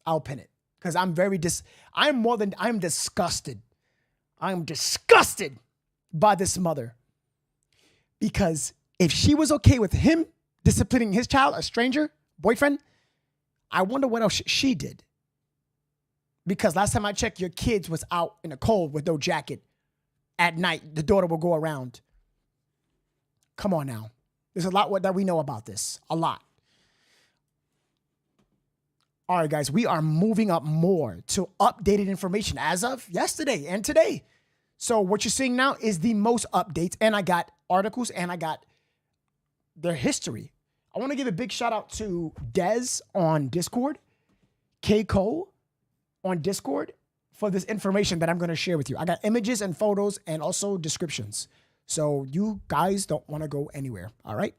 Speaker 1: I'll pin it because I'm disgusted. I'm disgusted by this mother, because if she was okay with him disciplining his child, a stranger, boyfriend, I wonder what else she did. Because last time I checked, your kids was out in the cold with no jacket at night. The daughter will go around. Come on now. There's a lot that we know about this. A lot. All right, guys, we are moving up more to updated information as of yesterday and today. So what you're seeing now is the most updates, and I got articles, and I got their history. I want to give a big shout out to Dez on Discord, K. Cole on Discord, for this information that I'm going to share with you. I got images and photos and also descriptions. So you guys don't want to go anywhere, all right?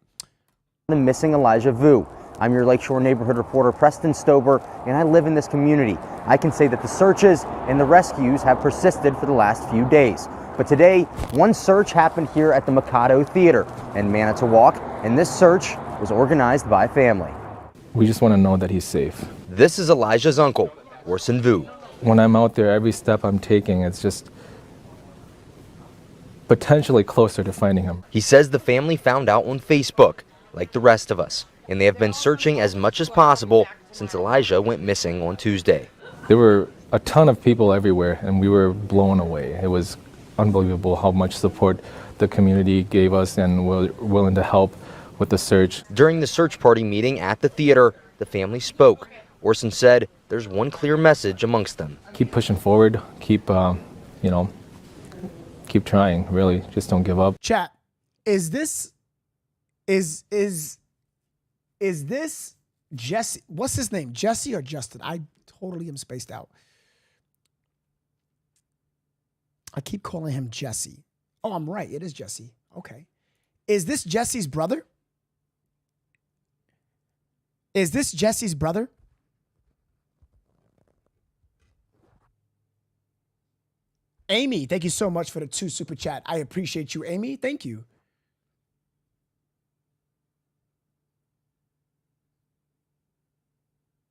Speaker 15: The missing Elijah Vu. I'm your Lakeshore neighborhood reporter, Preston Stober, and I live in this community. I can say that the searches and the rescues have persisted for the last few days. But today, one search happened here at the Mikado Theater in Manitowoc, and this search was organized by family.
Speaker 16: We just want to know that he's safe.
Speaker 15: This is Elijah's uncle, Orson Vu.
Speaker 16: When I'm out there, every step I'm taking, it's just potentially closer to finding him.
Speaker 15: He says the family found out on Facebook, like the rest of us, and they have been searching as much as possible since Elijah went missing on Tuesday.
Speaker 16: There were a ton of people everywhere, and we were blown away. It was unbelievable how much support the community gave us and were willing to help with the search.
Speaker 15: During the search party meeting at the theater, the family spoke. Orson said there's one clear message amongst them.
Speaker 16: Keep pushing forward, keep trying, really. Just don't give up.
Speaker 1: Chat, is this Jesse? What's his name? Jesse or Justin? I totally am spaced out. I keep calling him Jesse. Oh, I'm right. It is Jesse. Okay. Is this Jesse's brother? Is this Jesse's brother? Amy, thank you so much for the 2 super chat. I appreciate you, Amy. Thank you.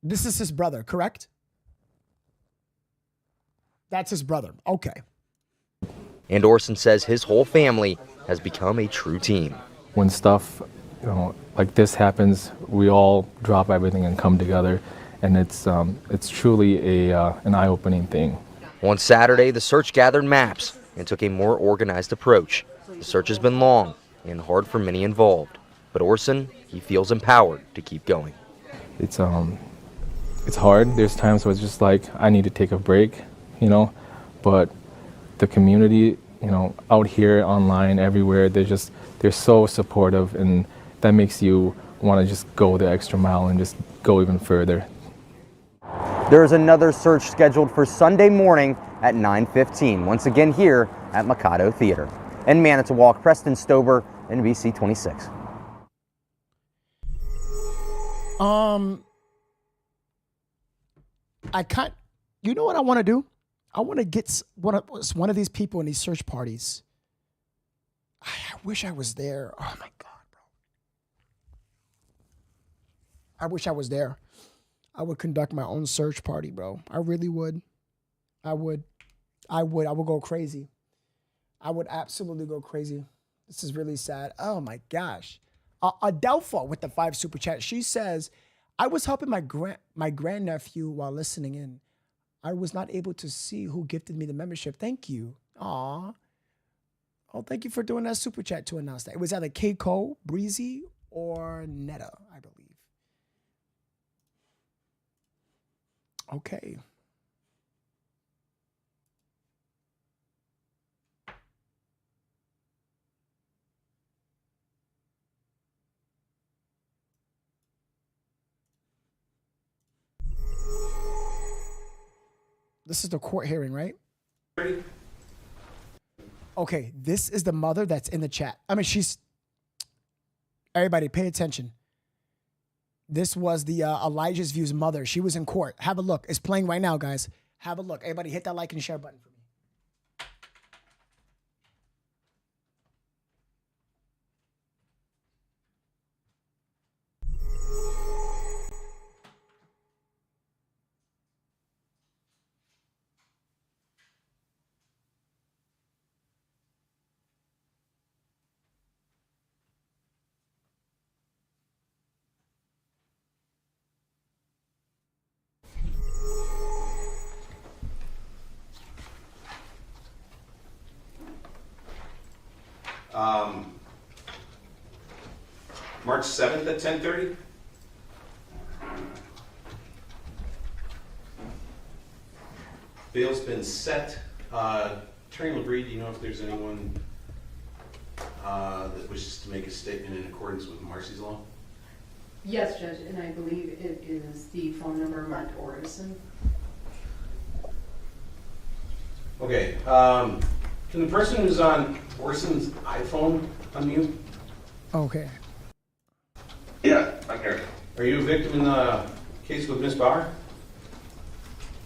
Speaker 1: This is his brother, correct? That's his brother. Okay.
Speaker 15: And Orson says his whole family has become a true team.
Speaker 16: When stuff like this happens, we all drop everything and come together, and it's truly an eye-opening thing.
Speaker 15: On Saturday, the search gathered maps and took a more organized approach. The search has been long and hard for many involved, but Orson, he feels empowered to keep going.
Speaker 16: It's hard. There's times where it's just like, I need to take a break, but the community out here online everywhere. They're so supportive, and that makes you want to just go the extra mile and just go even further.
Speaker 15: There is another search scheduled for Sunday morning at 9:15, once again here at Mikado Theater. In Manitowoc, Preston Stober, NBC 26.
Speaker 1: You know what I want to do? I want to get one of these people in these search parties. I wish I was there. Oh my God, bro. I wish I was there. I would conduct my own search party, bro. I really would. I would go crazy. I would absolutely go crazy. This is really sad. Oh my gosh. Adelpha with the 5 super chat. She says, I was helping my grandnephew while listening in. I was not able to see who gifted me the membership. Thank you. Aw. Oh, thank you for doing that super chat to announce that. It was either Keiko, Breezy, or Netta, I believe. Okay. This is the court hearing, right? Okay, this is the mother that's in the chat. I mean, everybody pay attention. This was the Elijah's View's mother. She was in court. Have a look. It's playing right now, guys. Have a look. Everybody hit that like and share button for me.
Speaker 17: March 7th at 10:30. Bail's been set. Attorney LaBrie, do you know if there's anyone that wishes to make a statement in accordance with Marcy's law?
Speaker 18: Yes, Judge, and I believe it is the phone number Mark Orison.
Speaker 17: Okay. Can the person who's on Orison's iPhone unmute?
Speaker 1: Okay.
Speaker 19: Yeah, I'm here.
Speaker 17: Are you a victim in the case with Miss Bauer?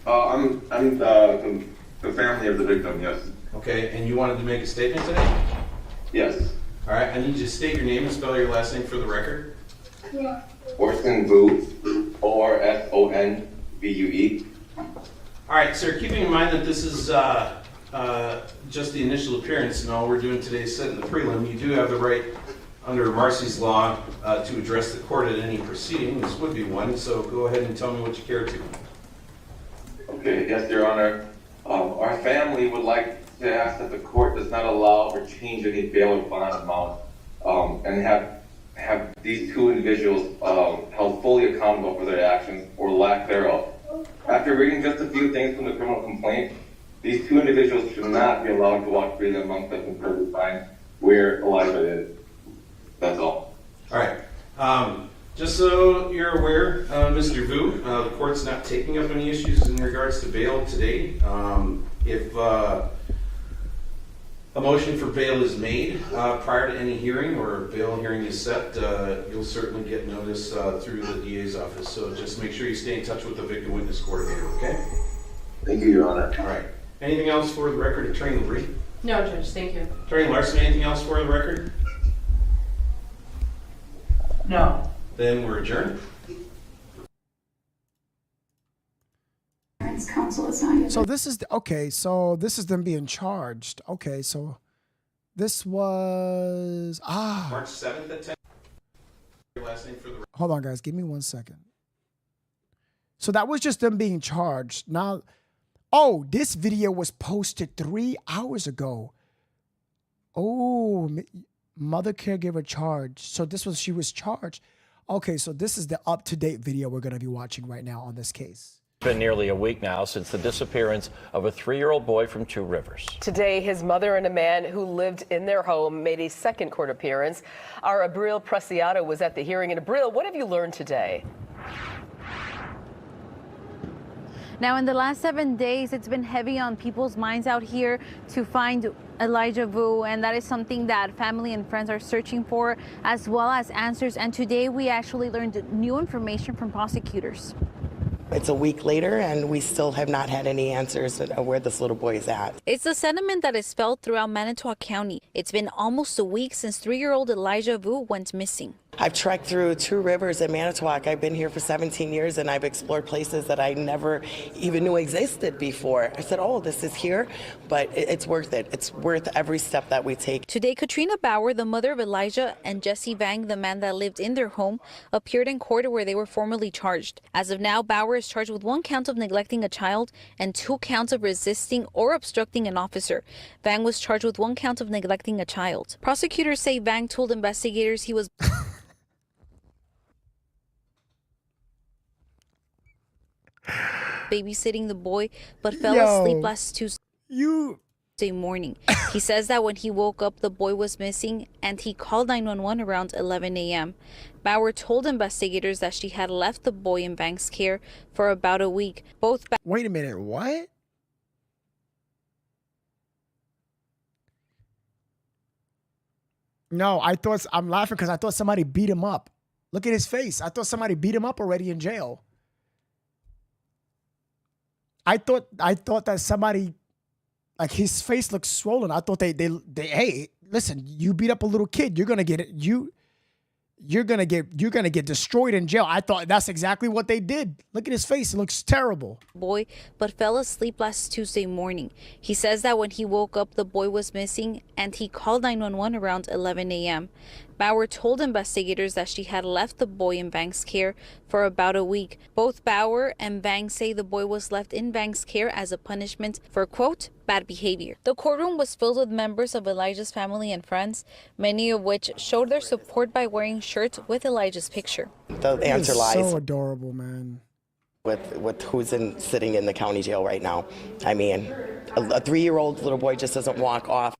Speaker 19: I'm the family of the victim, yes.
Speaker 17: Okay, and you wanted to make a statement today?
Speaker 19: Yes.
Speaker 17: All right, I need you to state your name and spell your last name for the record.
Speaker 19: Yeah. Orson Vu, Orsonvue.
Speaker 17: All right, sir, keeping in mind that this is just the initial appearance and all we're doing today is setting the prelim, you do have the right under Marcy's law to address the court at any proceeding. This would be one, so go ahead and tell me what you care to.
Speaker 19: Okay, yes, Your Honor. Our family would like to ask that the court does not allow or change any bail or bond amount and have these two individuals held fully accountable for their actions or lack thereof. After reading just a few things from the criminal complaint, these two individuals should not be allowed to walk freely amongst us in perfect time where Elijah is. That's all.
Speaker 17: All right. Just so you're aware, Mr. Vu, the court's not taking up any issues in regards to bail today. If a motion for bail is made prior to any hearing or a bail hearing is set, you'll certainly get notice through the DA's office. So just make sure you stay in touch with the victim witness coordinator, okay?
Speaker 19: Thank you, Your Honor.
Speaker 17: All right. Anything else for the record, Attorney LaBrie?
Speaker 18: No, Judge, thank you.
Speaker 17: Attorney Larson, anything else for the record?
Speaker 18: No.
Speaker 17: Then we're adjourned.
Speaker 13: Counsel is not yet.
Speaker 1: So this is so this is them being charged. Okay, so this was
Speaker 17: March 7th at 10. Your last name for the record.
Speaker 1: Hold on, guys. Give me 1 second. So that was just them being charged. Now, this video was posted 3 hours ago. Oh, mother caregiver charged. So she was charged. Okay, so this is the up-to-date video we're going to be watching right now on this case.
Speaker 20: It's been nearly a week now since the disappearance of a 3-year-old boy from Two Rivers.
Speaker 21: Today, his mother and a man who lived in their home made a second court appearance. Our Abril Preciado was at the hearing. And Abril, what have you learned today?
Speaker 22: Now, in the last 7 days, it's been heavy on people's minds out here to find Elijah Vu, and that is something that family and friends are searching for, as well as answers. And today, we actually learned new information from prosecutors.
Speaker 23: It's a week later, and we still have not had any answers of where this little boy is at.
Speaker 24: It's the sentiment that is felt throughout Manitowoc County. It's been almost a week since 3-year-old Elijah Vu went missing.
Speaker 23: I've trekked through Two Rivers in Manitowoc. I've been here for 17 years, and I've explored places that I never even knew existed before. I said, oh, this is here, but it's worth it. It's worth every step that we take.
Speaker 24: Today, Katrina Bauer, the mother of Elijah, and Jesse Vang, the man that lived in their home, appeared in court where they were formally charged. As of now, Bauer is charged with 1 count of neglecting a child and 2 counts of resisting or obstructing an officer. Vang was charged with 1 count of neglecting a child. Prosecutors say Vang told investigators he was babysitting the boy, but fell asleep last Tuesday morning. He says that when he woke up, the boy was missing, and he called 911 around 11 a.m. Bauer told investigators that she had left the boy in Vang's care for about a week.
Speaker 1: Wait a minute, what? No, I'm laughing because I thought somebody beat him up. Look at his face. I thought somebody beat him up already in jail. I thought that somebody, like, his face looks swollen. I thought they hey, listen, you beat up a little kid, you're gonna get it. You're gonna get destroyed in jail. I thought that's exactly what they did. Look at his face; it looks terrible.
Speaker 24: Boy, but fell asleep last Tuesday morning. He says that when he woke up, the boy was missing, and he called 911 around 11 a.m. Bauer told investigators that she had left the boy in Vang's care for about a week. Both Bauer and Vang say the boy was left in Vang's care as a punishment for, quote, bad behavior. The courtroom was filled with members of Elijah's family and friends, many of which showed their support by wearing shirts with Elijah's picture.
Speaker 23: The answer lies
Speaker 1: so adorable, man.
Speaker 23: With who's sitting in the county jail right now. I mean, a 3-year-old little boy just doesn't walk off.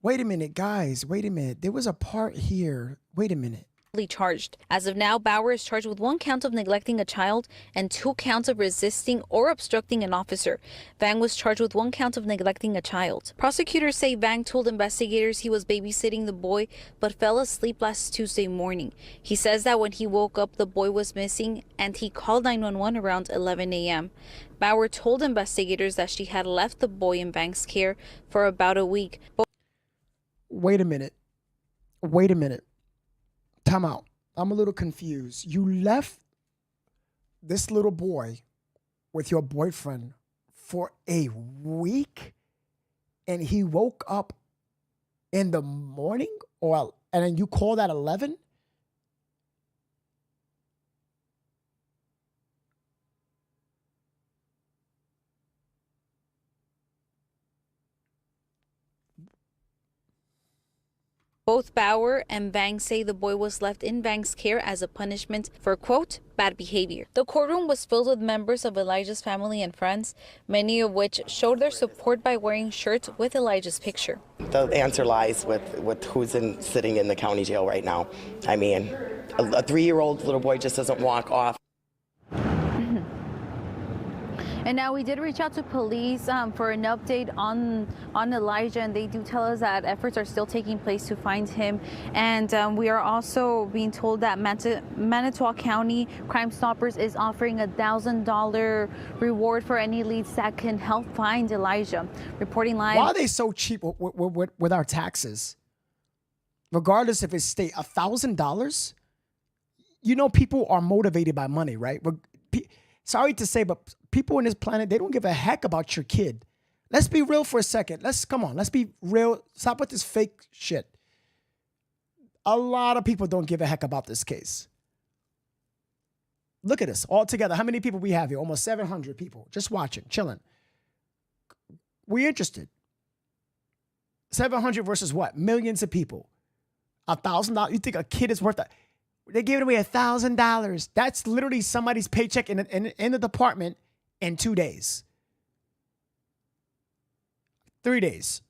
Speaker 1: Wait a minute, guys. Wait a minute. There was a part here. Wait a minute.
Speaker 24: Charged. As of now, Bauer is charged with 1 count of neglecting a child and 2 counts of resisting or obstructing an officer. Vang was charged with 1 count of neglecting a child. Prosecutors say Vang told investigators he was babysitting the boy, but fell asleep last Tuesday morning. He says that when he woke up, the boy was missing, and he called 911 around 11 a.m. Bauer told investigators that she had left the boy in Vang's care for about a week.
Speaker 1: Wait a minute. Wait a minute. Time out. I'm a little confused. You left this little boy with your boyfriend for a week, and he woke up in the morning, and then you called at 11?
Speaker 24: Both Bauer and Vang say the boy was left in Vang's care as a punishment for, quote, bad behavior. The courtroom was filled with members of Elijah's family and friends, many of which showed their support by wearing shirts with Elijah's picture.
Speaker 23: The answer lies with who's sitting in the county jail right now. I mean, a 3-year-old little boy just doesn't walk off.
Speaker 22: And now we did reach out to police for an update on Elijah, and they do tell us that efforts are still taking place to find him. And we are also being told that Manitowoc County Crime Stoppers is offering a $1,000 reward for any leads that can help find Elijah. Reporting live.
Speaker 1: Why are they so cheap with our taxes? Regardless if it's state, $1,000? You know, people are motivated by money, right? Sorry to say, but people on this planet, they don't give a heck about your kid. Let's be real for a second. Let's be real. Stop with this fake shit. A lot of people don't give a heck about this case. Look at us all together. How many people we have here? Almost 700 people just watching, chilling. We're interested. 700 versus what? Millions of people. $1,000. You think a kid is worth that? They gave away $1,000. That's literally somebody's paycheck in the department in 2 days. 3 days.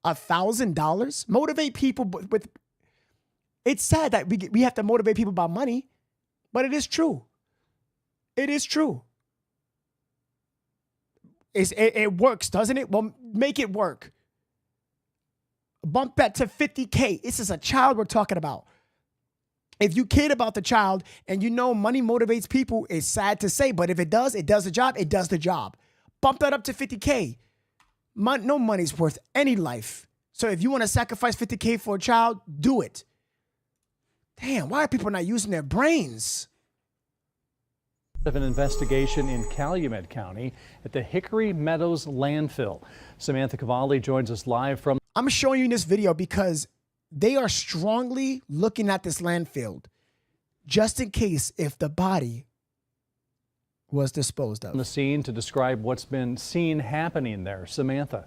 Speaker 1: $1,000? Motivate people with. It's sad that we have to motivate people about money, but it is true. It is true. It works, doesn't it? Well, make it work. Bump that to 50K. This is a child we're talking about. If you cared about the child and you know money motivates people, it's sad to say, but if it does the job, it does the job. Bump that up to 50K. No money's worth any life. So if you want to sacrifice 50K for a child, do it. Damn, why are people not using their brains?
Speaker 2: Of an investigation in Calumet County at the Hickory Meadows landfill. Samantha Cavalli joins us live from.
Speaker 1: I'm showing you this video because they are strongly looking at this landfill just in case if the body was disposed of.
Speaker 2: On the scene to describe what's been seen happening there. Samantha.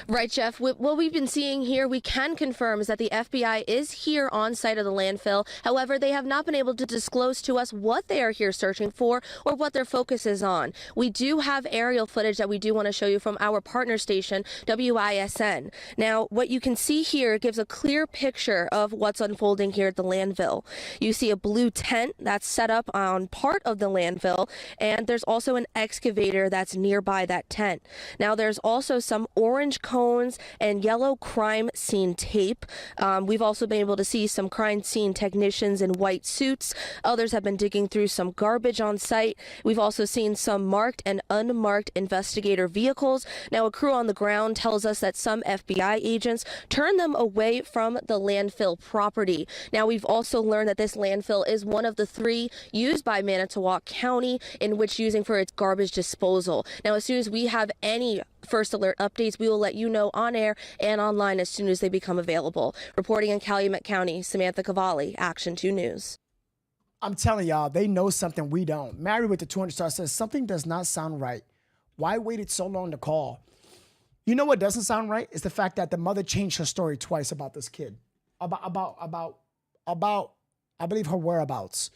Speaker 4: Right, Jeff. What we've been seeing here, we can confirm, is that the FBI is here on site of the landfill. However, they have not been able to disclose to us what they are here searching for or what their focus is on. We do have aerial footage that we do want to show you from our partner station, WISN. Now, what you can see here gives a clear picture of what's unfolding here at the landfill. You see a blue tent that's set up on part of the landfill, and there's also an excavator that's nearby that tent. Now, there's also some orange cones and yellow crime scene tape. We've also been able to see some crime scene technicians in white suits. Others have been digging through some garbage on site. We've also seen some marked and unmarked investigator vehicles. Now, a crew on the ground tells us that some FBI agents turned them away from the landfill property. Now, we've also learned that this landfill is one of the 3 used by Manitowoc County in which using for its garbage disposal. Now, as soon as we have any first alert updates, we will let you know on air and online as soon as they become available. Reporting in Calumet County, Samantha Cavalli, Action 2 News.
Speaker 1: I'm telling y'all, they know something we don't. Mary with the 200 star says, something does not sound right. Why waited so long to call? You know what doesn't sound right? Is the fact that the mother changed her story twice about this kid. About I believe her whereabouts.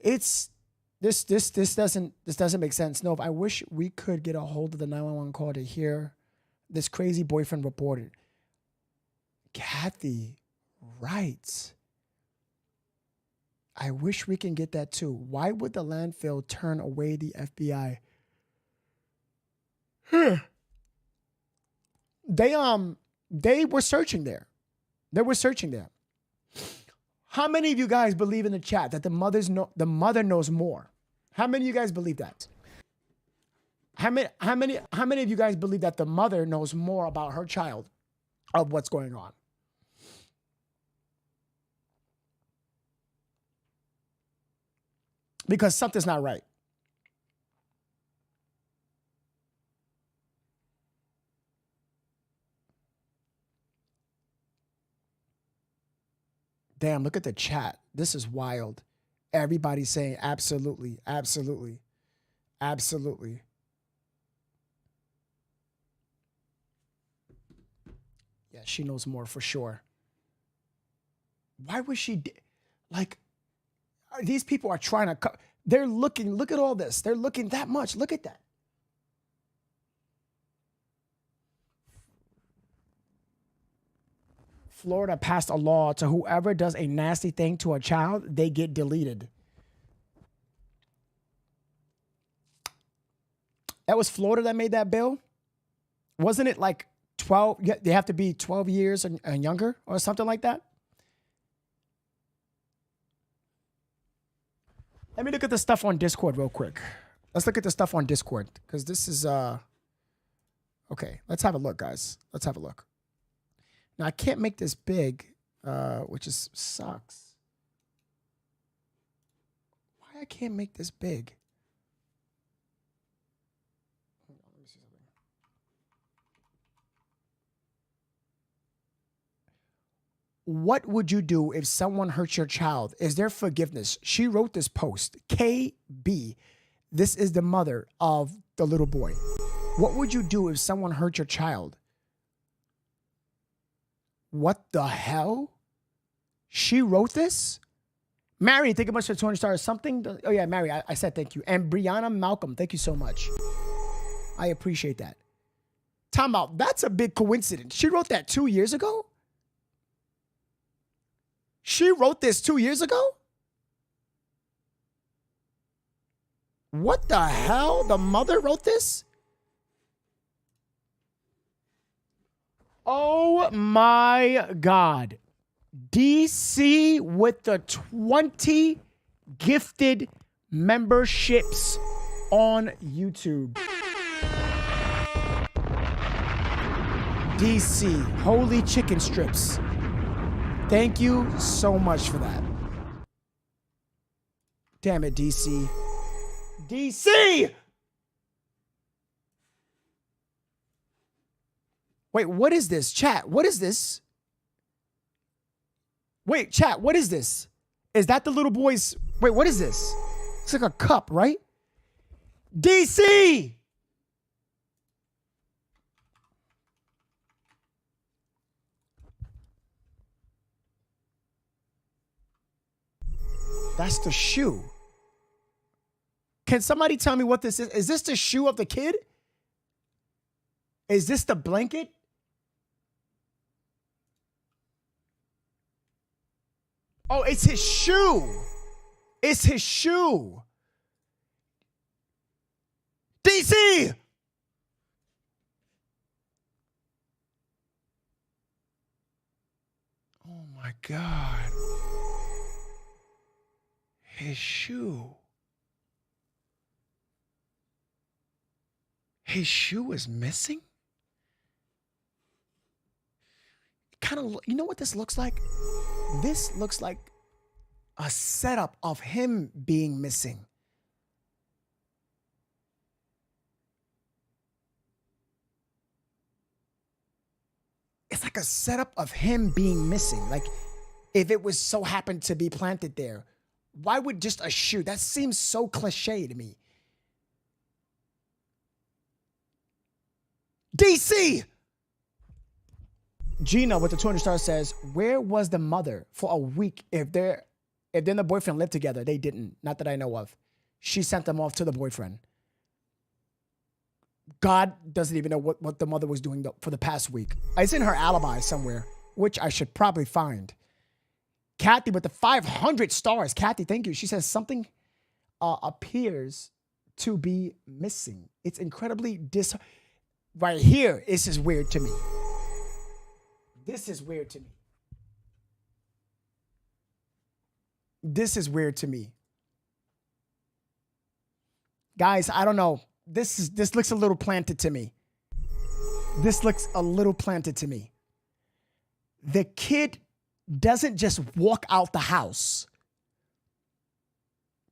Speaker 1: It's This doesn't make sense. No, I wish we could get a hold of the 911 call to hear this crazy boyfriend reported. Kathy writes, I wish we can get that too. Why would the landfill turn away the FBI? They were searching there. They were searching there. How many of you guys believe in the chat that the mother knows more? How many of you guys believe that? How many of you guys believe that the mother knows more about her child of what's going on? Because something's not right. Damn, look at the chat. This is wild. Everybody's saying absolutely, absolutely, absolutely. Yeah, she knows more for sure. Why was she like, these people are trying to, they're looking, look at all this. They're looking that much. Look at that. Florida passed a law to whoever does a nasty thing to a child, they get deleted. That was Florida that made that bill? Wasn't it like 12? They have to be 12 years and younger or something like that? Let me look at the stuff on Discord real quick. Let's look at the stuff on Discord because this is, okay, let's have a look, guys. Let's have a look. Now, I can't make this big, which sucks. Why I can't make this big? Hold on, let me see something. What would you do if someone hurt your child? Is there forgiveness? She wrote this post. KB, this is the mother of the little boy. What would you do if someone hurt your child? What the hell? She wrote this? Mary, thank you much for 200 stars. Something? Oh, yeah, Mary, I said thank you. And Brianna Malcolm, thank you so much. I appreciate that. Time out. That's a big coincidence. She wrote that 2 years ago? She wrote this 2 years ago? What the hell? The mother wrote this? Oh my God. DC with the 20 gifted memberships on YouTube. DC, holy chicken strips. Thank you so much for that. Damn it, DC. DC! Wait, what is this? Chat, what is this? Wait, chat, what is this? Is that the little boy's... Wait, what is this? It's like a cup, right? DC! That's the shoe. Can somebody tell me what this is? Is this the shoe of the kid? Is this the blanket? Oh, it's his shoe. It's his shoe. DC! Oh my God. His shoe. His shoe is missing? Kind of, you know what this looks like? This looks like a setup of him being missing. It's like a setup of him being missing. Like if it was so happened to be planted there, why would just a shoe? That seems so cliche to me. DC! Gina with the 200 stars says, where was the mother for a week? If then the boyfriend lived together, they didn't. Not that I know of. She sent them off to the boyfriend. God doesn't even know what the mother was doing for the past week. It's in her alibi somewhere, which I should probably find. Kathy with the 500 stars. Kathy, thank you. She says something appears to be missing. It's incredibly right here. This is weird to me. This is weird to me. This is weird to me. Guys, I don't know. This looks a little planted to me. This looks a little planted to me. The kid doesn't just walk out the house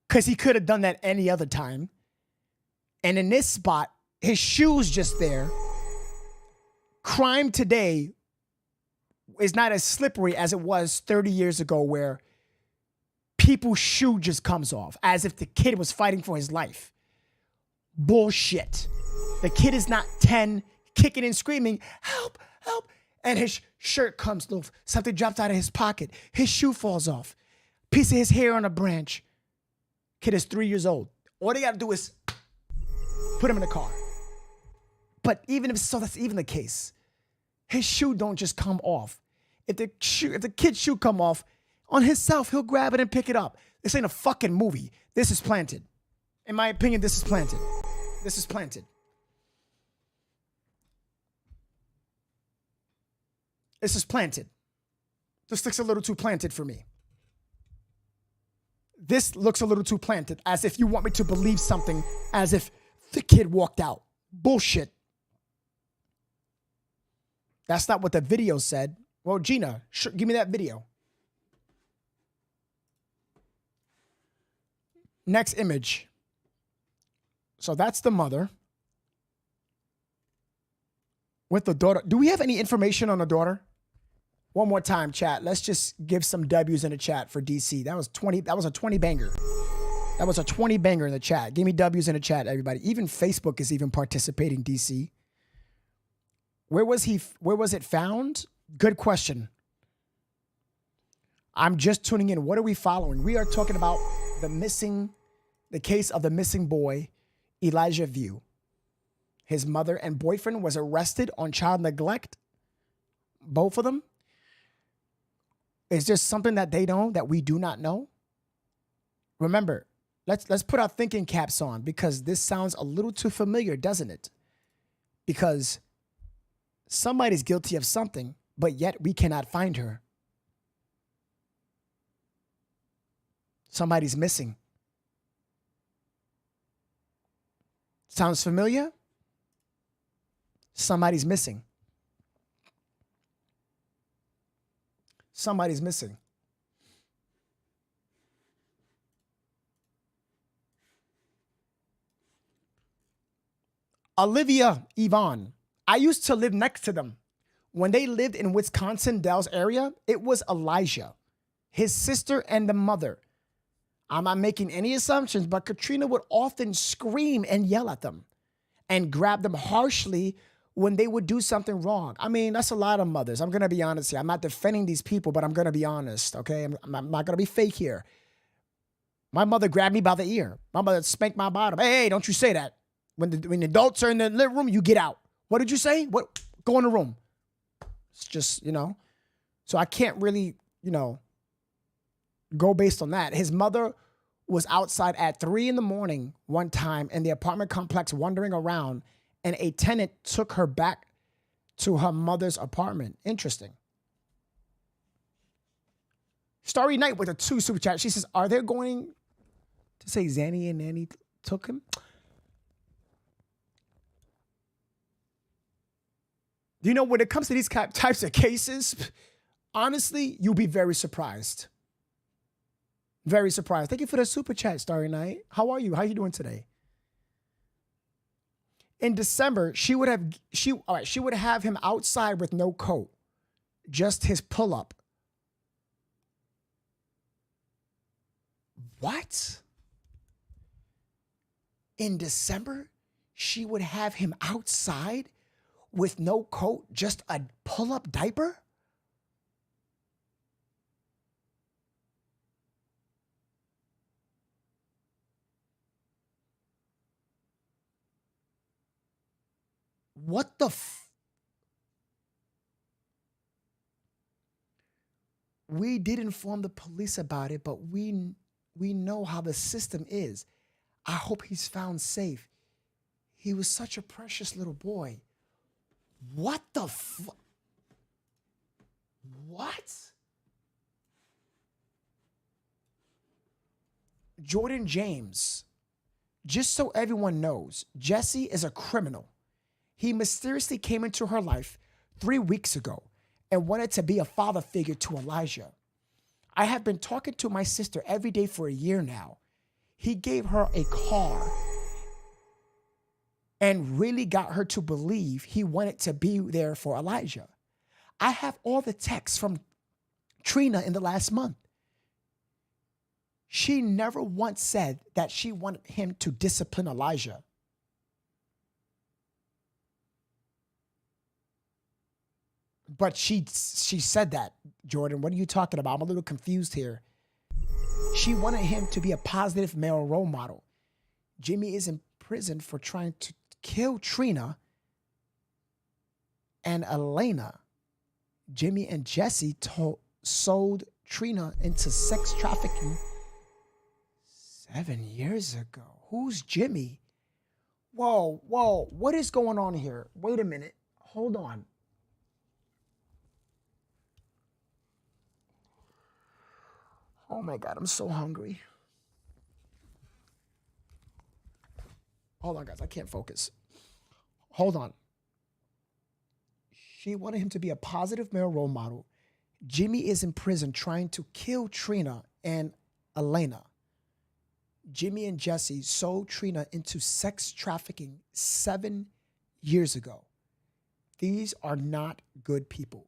Speaker 1: because he could have done that any other time. And in this spot, his shoe's just there. Crime today is not as slippery as it was 30 years ago where people's shoe just comes off as if the kid was fighting for his life. Bullshit. The kid is not 10, kicking and screaming, help, help. And his shirt comes loose. Something drops out of his pocket. His shoe falls off. Piece of his hair on a branch. Kid is 3 years old. All they got to do is put him in the car. But even if so, that's even the case. His shoe don't just come off. If the kid's shoe come off, on himself, he'll grab it and pick it up. This ain't a fucking movie. This is planted. In my opinion, this is planted. This is planted. This is planted. This looks a little too planted for me. This looks a little too planted, as if you want me to believe something, as if the kid walked out. Bullshit. That's not what the video said. Well, Gina, give me that video. Next image. So that's the mother with the daughter. Do we have any information on the daughter? One more time, chat. Let's just give some W's in the chat for DC. That was 20. That was a 20 banger. That was a 20 banger in the chat. Give me W's in the chat, everybody. Even Facebook is even participating, DC. Where was it found? Good question. I'm just tuning in. What are we following? We are talking about the case of the missing boy, Elijah View. His mother and boyfriend was arrested on child neglect. Both of them. Is there something that they know that we do not know? Remember, let's put our thinking caps on, because this sounds a little too familiar, doesn't it? Because somebody's guilty of something, but yet we cannot find her. Somebody's missing. Sounds familiar? Somebody's missing. Somebody's missing. Olivia Yvonne. I used to live next to them. When they lived in Wisconsin Dells area, it was Elijah, his sister, and the mother. I'm not making any assumptions, but Katrina would often scream and yell at them and grab them harshly when they would do something wrong. I mean, that's a lot of mothers. I'm going to be honest here. I'm not defending these people, but I'm going to be honest, okay? I'm not going to be fake here. My mother grabbed me by the ear. My mother spanked my bottom. Hey, don't you say that. When the adults are in the living room, you get out. What did you say? What? Go in the room. It's just, So I can't really, go based on that. His mother was outside at 3 a.m. one time in the apartment complex wandering around, and a tenant took her back to her mother's apartment. Interesting. Starry Night with a 2 super chat. She says, are they going to say Zanny and Nanny took him? When it comes to these types of cases, honestly, you'll be very surprised. Very surprised. Thank you for the super chat, Starry Night. How are you? How are you doing today? In December, she would have him outside with no coat, just his pull-up. What? In December, she would have him outside with no coat, just a pull-up diaper? What the We did inform the police about it, but we know how the system is. I hope he's found safe. He was such a precious little boy. What the What? Jordan James. Just so everyone knows, Jesse is a criminal. He mysteriously came into her life 3 weeks ago and wanted to be a father figure to Elijah. I have been talking to my sister every day for a year now. He gave her a car and really got her to believe he wanted to be there for Elijah. I have all the texts from Trina in the last month. She never once said that she wanted him to discipline Elijah. But she said that, Jordan. What are you talking about? I'm a little confused here. She wanted him to be a positive male role model. Jimmy is in prison for trying to kill Trina and Elena. Jimmy and Jesse sold Trina into sex trafficking 7 years ago. Who's Jimmy? Whoa, what is going on here? Wait a minute. Hold on. Oh my God, I'm so hungry. Hold on, guys, I can't focus. Hold on. She wanted him to be a positive male role model. Jimmy is in prison trying to kill Trina and Elena. Jimmy and Jesse sold Trina into sex trafficking 7 years ago. These are not good people.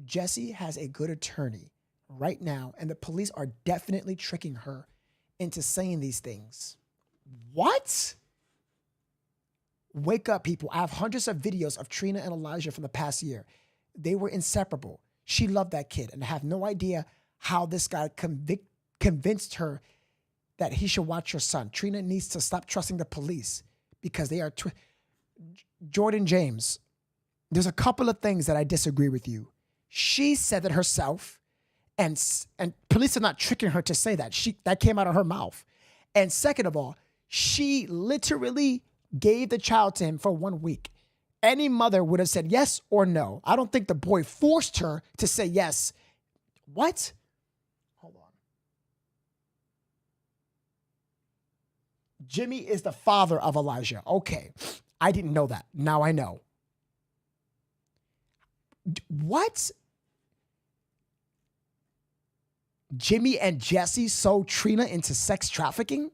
Speaker 1: Jesse has a good attorney right now, and the police are definitely tricking her into saying these things. What? Wake up, people. I have hundreds of videos of Trina and Elijah from the past year. They were inseparable. She loved that kid, and I have no idea how this guy convinced her that he should watch her son. Trina needs to stop trusting the police because they are... Jordan James, there's a couple of things that I disagree with you. She said it herself, and police are not tricking her to say that. That came out of her mouth. And second of all, she literally gave the child to him for 1 week. Any mother would have said yes or no. I don't think the boy forced her to say yes. What? Hold on. Jimmy is the father of Elijah. Okay. I didn't know that. Now I know. What? Jimmy and Jesse sold Trina into sex trafficking?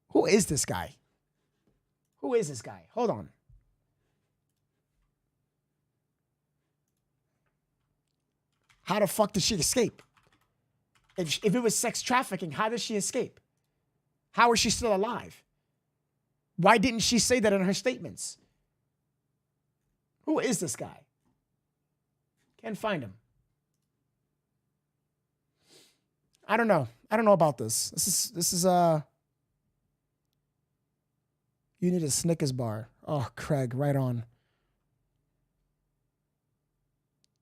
Speaker 1: Who is this guy? Who is this guy? Hold on. How the fuck did she escape? If it was sex trafficking, how did she escape? How is she still alive? Why didn't she say that in her statements? Who is this guy? Can't find him. I don't know. I don't know about this. This is you need a Snickers bar. Oh, Craig, right on.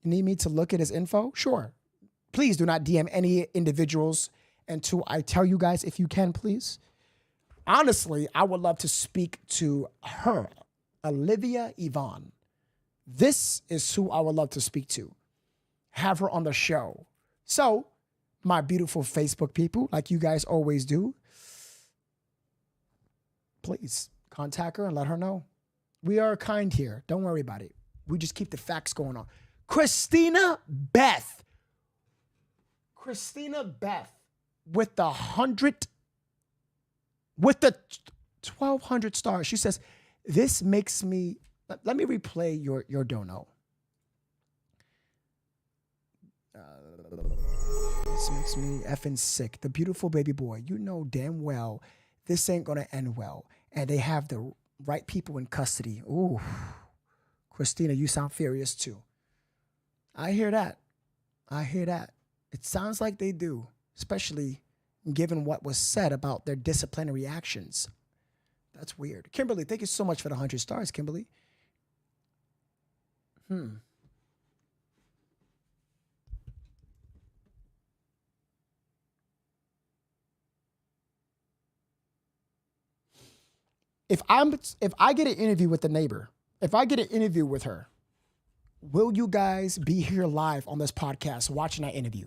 Speaker 1: You need me to look at his info? Sure. Please do not DM any individuals until I tell you guys if you can, please. Honestly, I would love to speak to her, Olivia Yvonne. This is who I would love to speak to. Have her on the show. So, my beautiful Facebook people, like you guys always do, please contact her and let her know. We are kind here. Don't worry about it. We just keep the facts going on. Christina Beth with the 1,200 stars. She says, this makes me, let me replay your dono. This makes me effing sick. The beautiful baby boy. You know damn well this ain't going to end well. And they have the right people in custody. Ooh, Christina, you sound furious too. I hear that. It sounds like they do, especially given what was said about their disciplinary actions. That's weird. Kimberly, thank you so much for the 100 stars, Kimberly. If I get an interview with the neighbor, if I get an interview with her, will you guys be here live on this podcast watching that interview?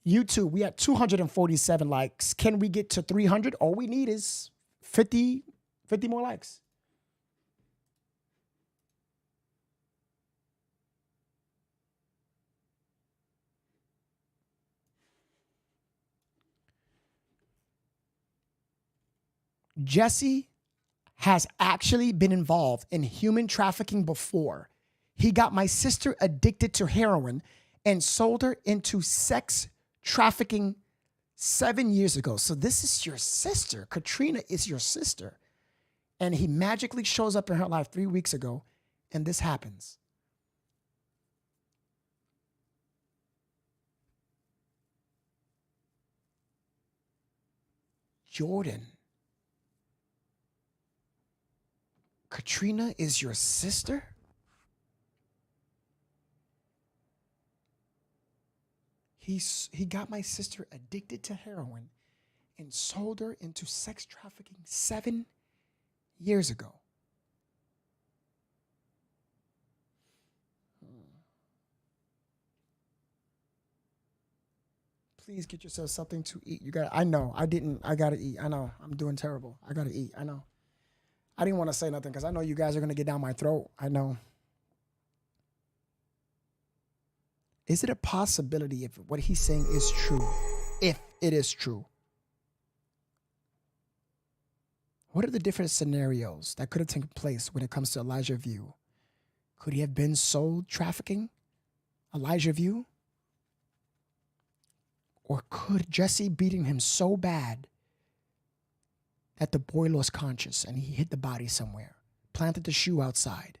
Speaker 1: YouTube, we had 247 likes. Can we get to 300? All we need is 50 more likes. Jesse has actually been involved in human trafficking before. He got my sister addicted to heroin and sold her into sex trafficking 7 years ago. So this is your sister. Katrina is your sister. And he magically shows up in her life 3 weeks ago, and this happens. Jordan. Katrina is your sister? He got my sister addicted to heroin and sold her into sex trafficking 7 years ago. Please get yourself something to eat. I gotta eat. I know, I'm doing terrible. I gotta eat, I know. I didn't want to say nothing because I know you guys are gonna get down my throat. I know. Is it a possibility if what he's saying is true? If it is true. What are the different scenarios that could have taken place when it comes to Elijah View? Could he have been sold trafficking? Elijah View? Or could Jesse beating him so bad that the boy lost conscious and he hid the body somewhere, planted the shoe outside?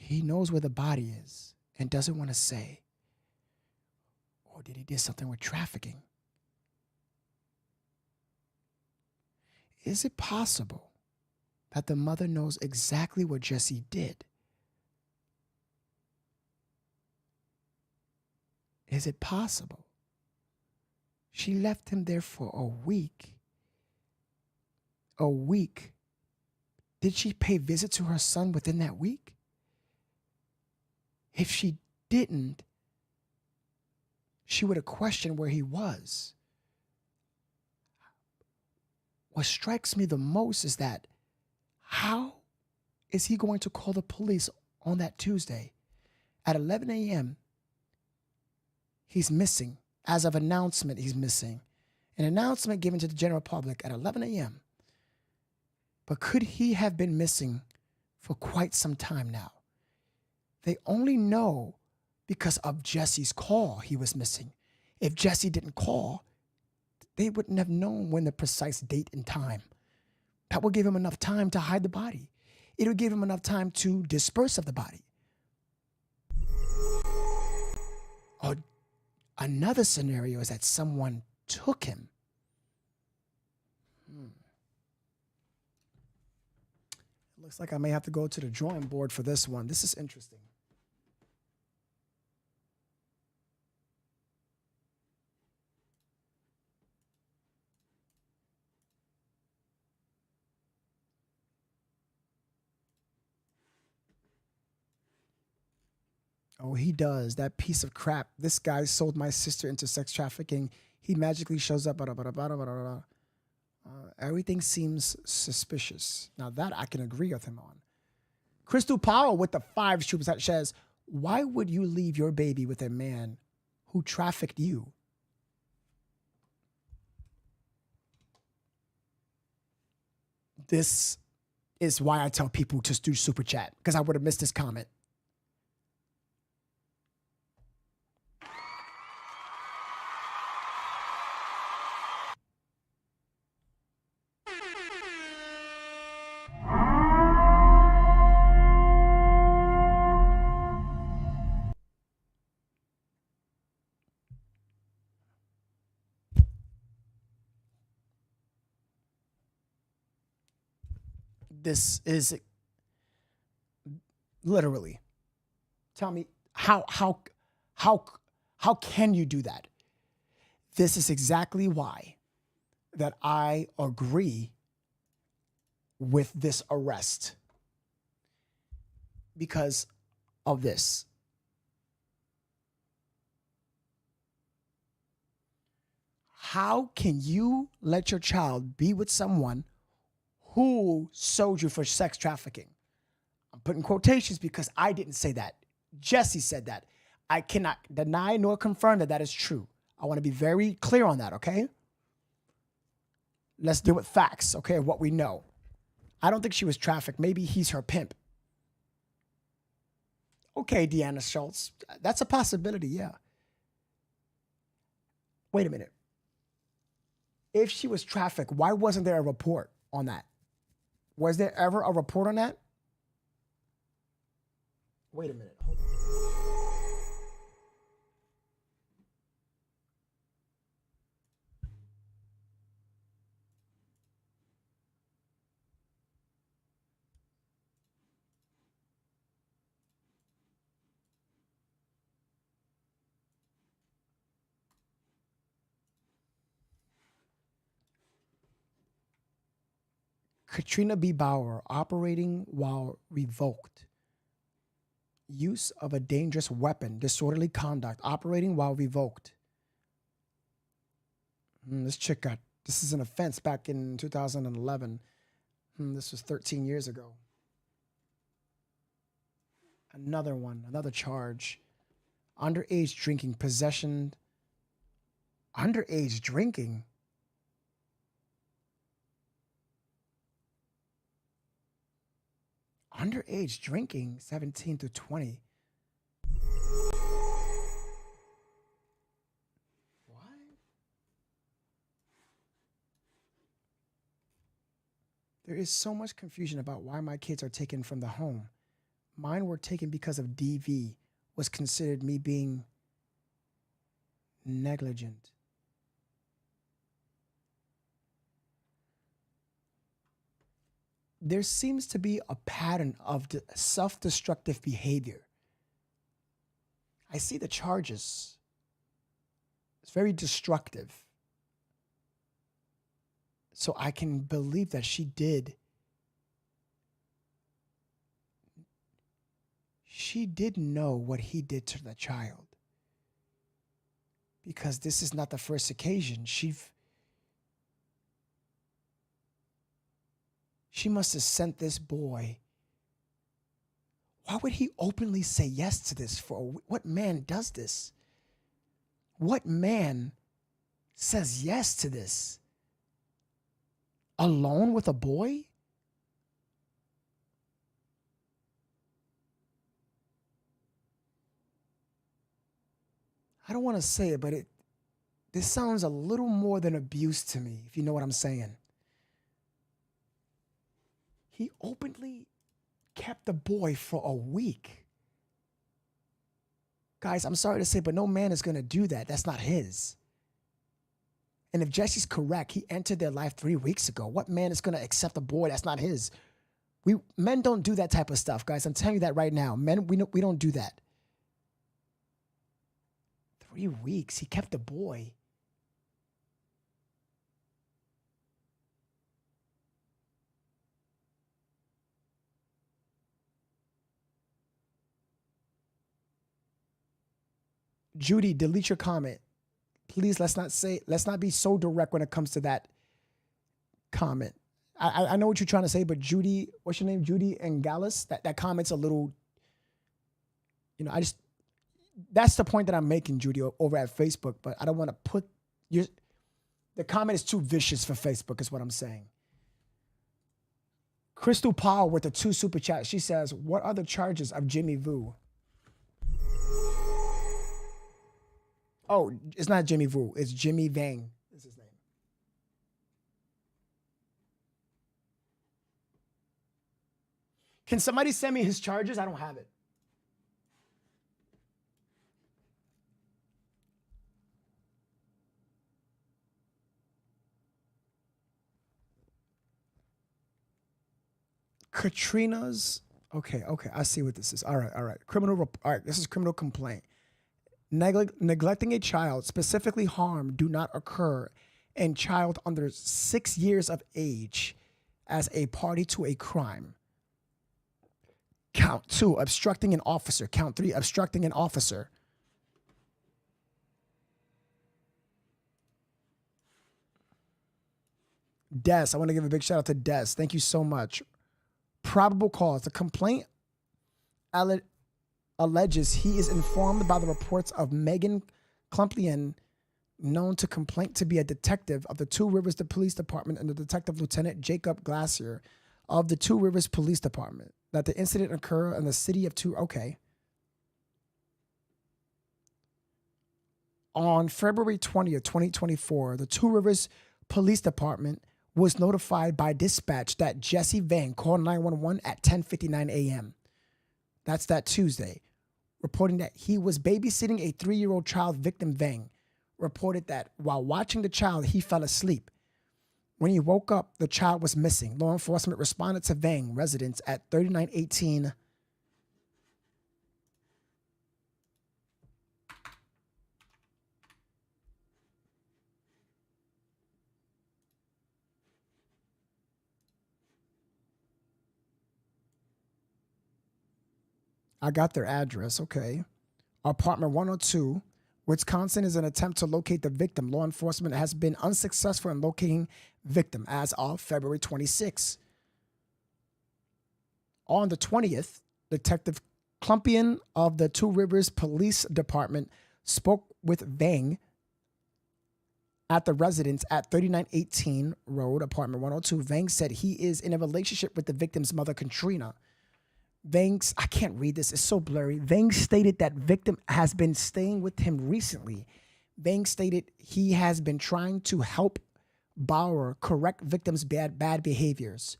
Speaker 1: he knows where the body is and doesn't want to say? Or did he do something with trafficking? Is it possible that the mother knows exactly what Jesse did? Is it possible she left him there for a week? A week. Did she pay visit to her son within that week? If she didn't, she would have questioned where he was. What strikes me the most is that how is he going to call the police on that Tuesday at 11 a.m.? He's missing. As of announcement, he's missing. An announcement given to the general public at 11 a.m. But could he have been missing for quite some time now? They only know because of Jesse's call he was missing. If Jesse didn't call, they wouldn't have known when the precise date and time. That would give him enough time to hide the body. It would give him enough time to disperse of the body. Or another scenario is that someone took him. It looks like I may have to go to the drawing board for this one. This is interesting. Oh, he does. That piece of crap. This guy sold my sister into sex trafficking. He magically shows up. Everything seems suspicious. Now that I can agree with him on. Crystal Powell with the 5 super chat says, why would you leave your baby with a man who trafficked you? This is why I tell people to do super chat, because I would have missed this comment. This is literally. Tell me how can you do that? This is exactly why that I agree with this arrest, because of this. How can you let your child be with someone who sold you for sex trafficking? I'm putting quotations because I didn't say that. Jesse said that. I cannot deny nor confirm that that is true. I want to be very clear on that, okay? Let's deal with facts, okay, what we know. I don't think she was trafficked. Maybe he's her pimp. Okay, Deanna Schultz. That's a possibility, yeah. Wait a minute. If she was trafficked, why wasn't there a report on that? Was there ever a report on that? Wait a minute. Hold on. Katrina B. Bauer, operating while revoked. Use of a dangerous weapon, disorderly conduct, operating while revoked. This is an offense back in 2011. This was 13 years ago. Another one, another charge. Underage drinking, possession. Underage drinking? Underage drinking, 17 to 20. What? There is so much confusion about why my kids are taken from the home. mine were taken because of DV was considered me being negligent. There seems to be a pattern of self-destructive behavior. I see the charges. It's very destructive. So I can believe that she did know what he did to the child. Because this is not the first occasion. She must have sent this boy. Why would he openly say yes to this? What man does this? What man says yes to this? Alone with a boy? I don't want to say it, but this sounds a little more than abuse to me, if you know what I'm saying. He openly kept the boy for a week. Guys, I'm sorry to say, but no man is going to do that. That's not his. And if Jesse's correct, he entered their life 3 weeks ago. What man is going to accept a boy that's not his? Men don't do that type of stuff, guys. I'm telling you that right now. Men, we don't do that. 3 weeks, he kept the boy. Judy, delete your comment. Please, let's not be so direct when it comes to that comment. I know what you're trying to say, but Judy, what's your name? Judy and Gallus? That comment's a little, that's the point that I'm making, Judy, over at Facebook, but I don't want to put the comment is too vicious for Facebook, is what I'm saying. Crystal Powell with the 2 super chats. She says, what are the charges of Jimmy Vu? Oh, it's not Jimmy Vu. It's Jimmy Vang is his name. Can somebody send me his charges? I don't have it. Katrina's, okay, I see what this is. All right. This is criminal complaint. Neglecting a child, specifically harm, do not occur in child under 6 years of age as a party to a crime. Count 2, obstructing an officer. Count 3, obstructing an officer. Des, I want to give a big shout out to Des. Thank you so much. Probable cause. The complaint alleges he is informed by the reports of Megan Klumpian, known to complaint to be a detective of the Two Rivers Police Department, and the Detective Lieutenant Jacob Glacier of the Two Rivers Police Department, that the incident occurred in the city of On February 20th, 2024, the Two Rivers Police Department was notified by dispatch that Jesse Vang called 911 at 10:59 a.m. That's that Tuesday, reporting that he was babysitting a 3-year-old child. Victim Vang reported that while watching the child, he fell asleep. When he woke up, the child was missing. Law enforcement responded to Vang residence at 3918 I got their address, okay. Apartment 102, Wisconsin, is an attempt to locate the victim. Law enforcement has been unsuccessful in locating victim as of February 26. On the 20th, Detective Klumpian of the Two Rivers Police Department spoke with Vang at the residence at 3918 Road, Apartment 102. Vang said he is in a relationship with the victim's mother, Katrina. I can't read this, it's so blurry. Vang stated that victim has been staying with him recently. Vang stated he has been trying to help Bauer correct victim's bad behaviors.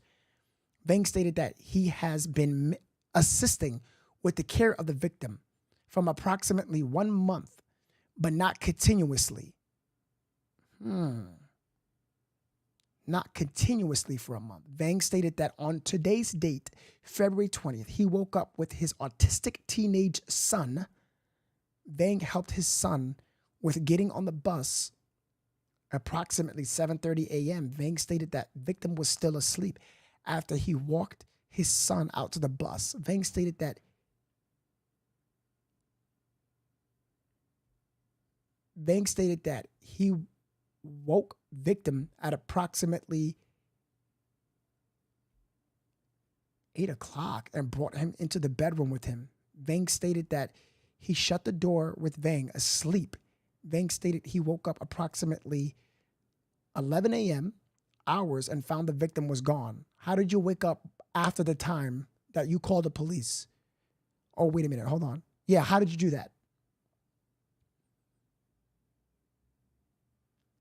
Speaker 1: Vang stated that he has been assisting with the care of the victim from approximately 1 month, but not continuously. Not continuously for a month. Vang stated that on today's date, February 20th, he woke up with his autistic teenage son. Vang helped his son with getting on the bus approximately 7:30 a.m. Vang stated that victim was still asleep after he walked his son out to the bus. Vang stated that he woke victim at approximately 8 o'clock and brought him into the bedroom with him. Vang stated that he shut the door with Vang asleep. Vang stated he woke up approximately 11 a.m. hours and found the victim was gone. How did you wake up after the time that you called the police? Oh, wait a minute. Hold on. Yeah, how did you do that?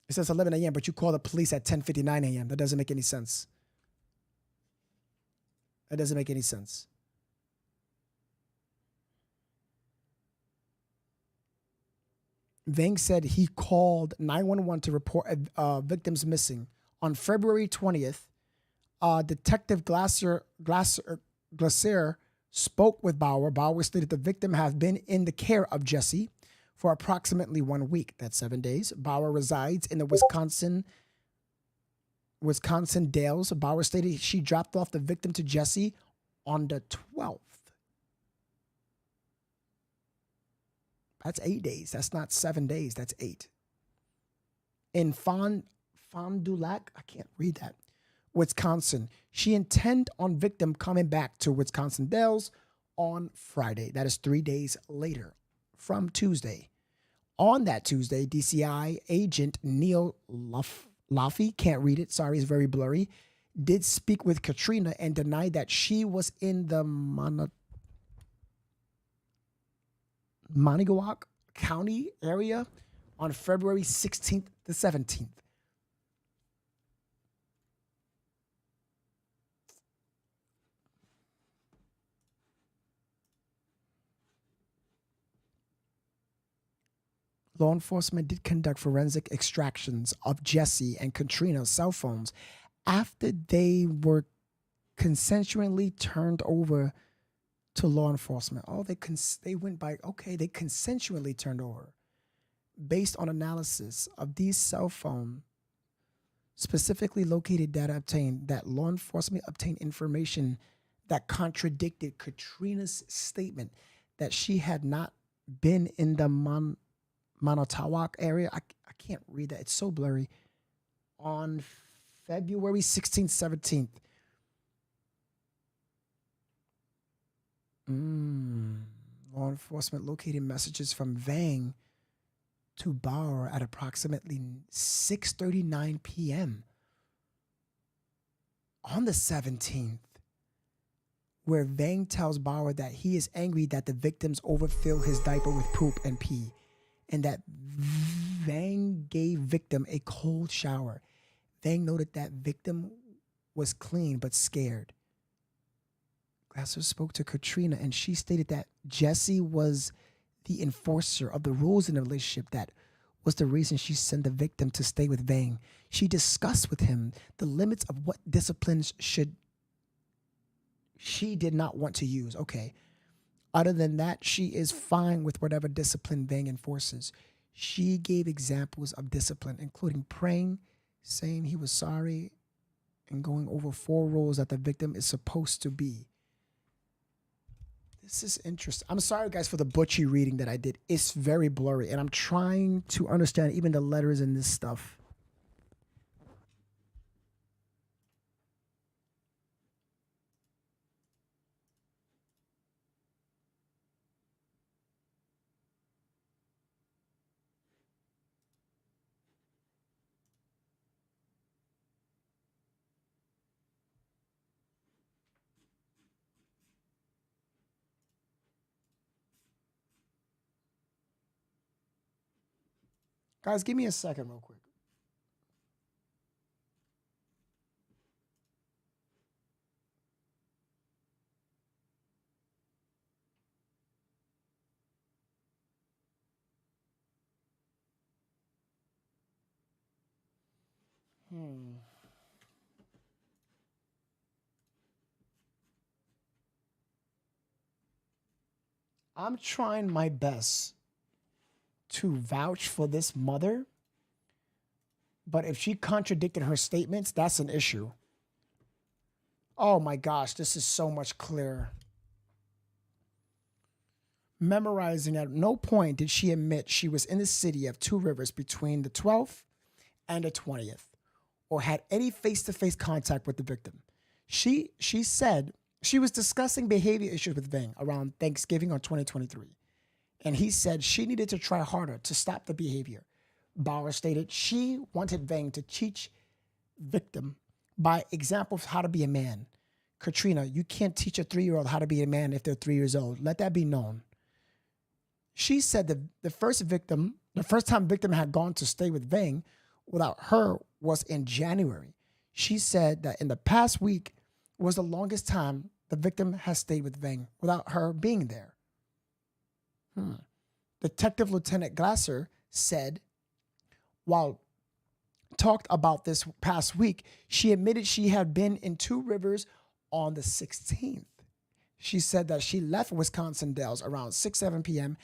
Speaker 1: It says 11 a.m., but you call the police at 10:59 a.m. That doesn't make any sense. That doesn't make any sense. Vang said he called 911 to report victims missing. On February 20th, Detective Glacier spoke with Bauer. Bauer stated the victim had been in the care of Jesse for approximately 1 week. That's 7 days. Bauer resides in the Wisconsin Dells. Bauer stated she dropped off the victim to Jesse on the 12th. That's 8 days. That's not 7 days. That's 8. In Fond du Lac, I can't read that, Wisconsin. She intended on victim coming back to Wisconsin Dells on Friday. That is 3 days later from Tuesday. On that Tuesday, DCI agent Neil Laffey, can't read it, sorry, it's very blurry, did speak with Katrina and denied that she was in the Monongahela County area on February 16th to 17th. Law enforcement did conduct forensic extractions of Jesse and Katrina's cell phones after they were consensually turned over to law enforcement. Oh, they went by, okay, they consensually turned over. Based on analysis of these cell phone, specifically located data obtained, that law enforcement obtained information that contradicted Katrina's statement that she had not been in the Monongahela area. I can't read that. It's so blurry. On February 16th, 17th. Law enforcement located messages from Vang to Bauer at approximately 6:39 p.m. on the 17th, where Vang tells Bauer that he is angry that the victims overfill his diaper with poop and pee, and that Vang gave victim a cold shower. Vang noted that victim was clean but scared. Glasser spoke to Katrina and she stated that Jesse was the enforcer of the rules in the relationship. That was the reason she sent the victim to stay with Vang. She discussed with him the limits of what disciplines she did not want to use. Okay. Other than that, she is fine with whatever discipline Vang enforces. She gave examples of discipline, including praying, saying he was sorry, and going over 4 rules that the victim is supposed to be. This is interesting. I'm sorry, guys, for the butchy reading that I did. It's very blurry, and I'm trying to understand even the letters in this stuff. Guys, give me a second real quick. I'm trying my best to vouch for this mother, but if she contradicted her statements, that's an issue. Oh my gosh, this is so much clearer. Memorizing, at no point did she admit she was in the city of Two Rivers between the 12th and the 20th or had any face-to-face contact with the victim. She said she was discussing behavior issues with Vang around Thanksgiving on 2023, and he said she needed to try harder to stop the behavior. Bauer stated she wanted Vang to teach victim by example of how to be a man. Katrina, you can't teach a 3-year-old how to be a man if they're 3 years old. Let that be known. She said that the first time victim had gone to stay with Vang without her was in January. She said that in the past week was the longest time the victim has stayed with Vang without her being there. Detective Lieutenant Glasser said, while talked about this past week, she admitted she had been in Two Rivers on the 16th. She said that she left Wisconsin Dells around 6-7 p.m.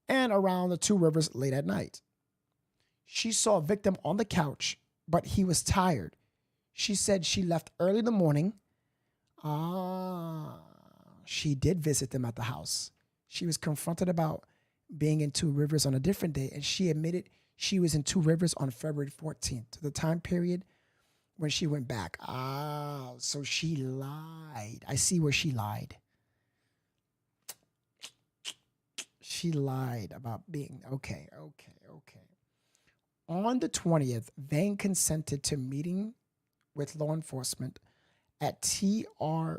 Speaker 1: and around the Two Rivers late at night. She saw a victim on the couch, but he was tired. She said she left early in the morning. She did visit them at the house. She was confronted about being in Two Rivers on a different day, and she admitted she was in Two Rivers on February 14th, the time period when she went back. So she lied. I see where she lied. She lied about being, okay. On the 20th, Vang consented to meeting with law enforcement at TRPD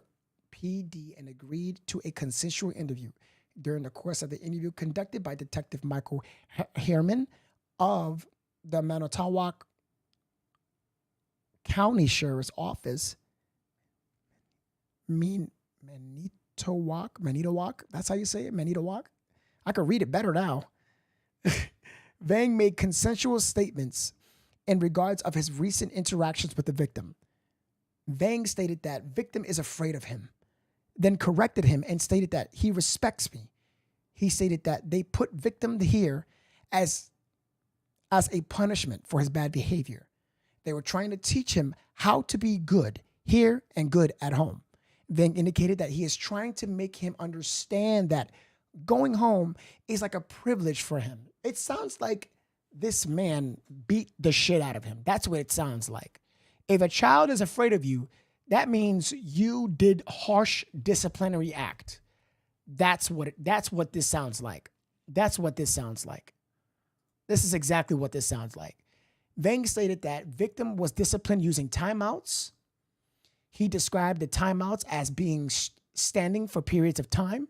Speaker 1: and agreed to a consensual interview. During the course of the interview conducted by Detective Michael Herman of the Manitowoc County Sheriff's Office, Manitowoc, that's how you say it, Manitowoc? I could read it better now. Vang made consensual statements in regards of his recent interactions with the victim. Vang stated that victim is afraid of him, then corrected him and stated that he respects me. He stated that they put victim here as a punishment for his bad behavior. They were trying to teach him how to be good here and good at home. Vang indicated that he is trying to make him understand that going home is like a privilege for him. It sounds like this man beat the shit out of him. That's what it sounds like. If a child is afraid of you, that means you did harsh disciplinary act. That's what this sounds like. That's what this sounds like. This is exactly what this sounds like. Vang stated that victim was disciplined using timeouts. He described the timeouts as being standing for periods of time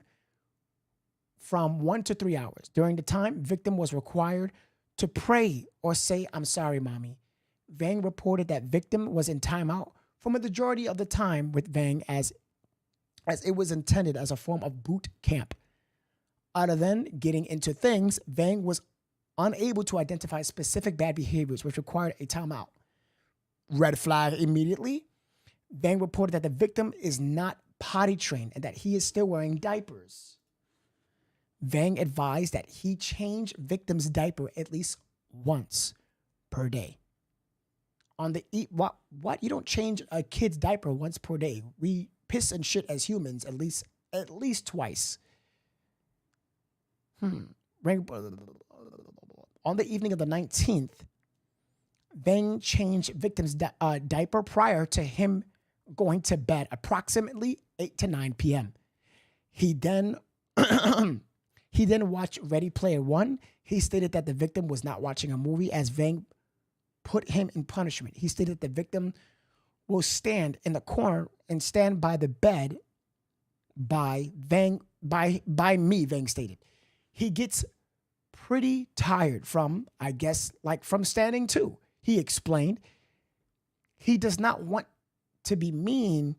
Speaker 1: from 1 to 3 hours. During the time, victim was required to pray or say, "I'm sorry, mommy." Vang reported that victim was in timeout for a majority of the time with Vang as it was intended as a form of boot camp. Other than getting into things, Vang was unable to identify specific bad behaviors which required a timeout. Red flag immediately. Vang reported that the victim is not potty trained and that he is still wearing diapers. Vang advised that he change victim's diaper at least once per day. On the what? You don't change a kid's diaper once per day. We piss and shit as humans at least twice. On the evening of the 19th, Vang changed victim's diaper prior to him going to bed approximately 8 to 9 p.m. He then watched Ready Player One. He stated that the victim was not watching a movie as Vang put him in punishment. He stated the victim will stand in the corner and stand by the bed by me, Vang stated. He gets pretty tired from, I guess, like from standing too. He explained he does not want to be mean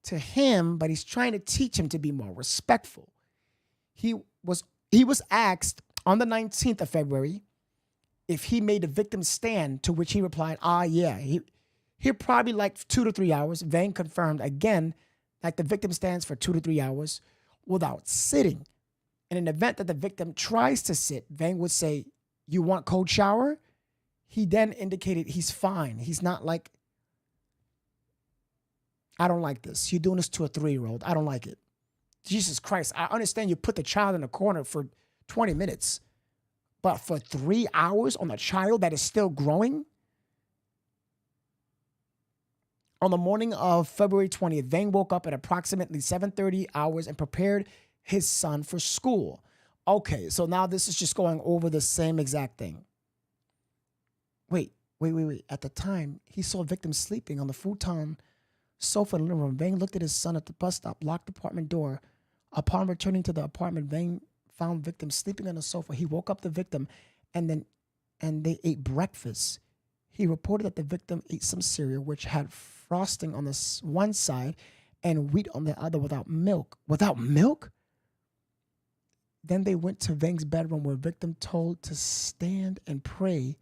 Speaker 1: to him, but he's trying to teach him to be more respectful. He was asked on the 19th of February if he made the victim stand, to which he replied, yeah. Here probably like 2 to 3 hours. Vang confirmed again that the victim stands for 2 to 3 hours without sitting. In an event that the victim tries to sit, Vang would say, "You want cold shower?" He then indicated he's fine. He's not like, "I don't like this. You're doing this to a 3-year-old. I don't like it." Jesus Christ, I understand you put the child in a corner for 20 minutes, but for 3 hours on a child that is still growing? On the morning of February 20th, Vang woke up at approximately 7:30 hours and prepared his son for school. Okay, so now this is just going over the same exact thing. Wait. At the time, he saw victim sleeping on the futon sofa in the living room. Vang looked at his son at the bus stop, locked the apartment door. Upon returning to the apartment, Vang found victim sleeping on the sofa. He woke up the victim and they ate breakfast. He reported that the victim ate some cereal which had frosting on the one side and wheat on the other without milk. Without milk? Then they went to Vang's bedroom where victim told to stand and pray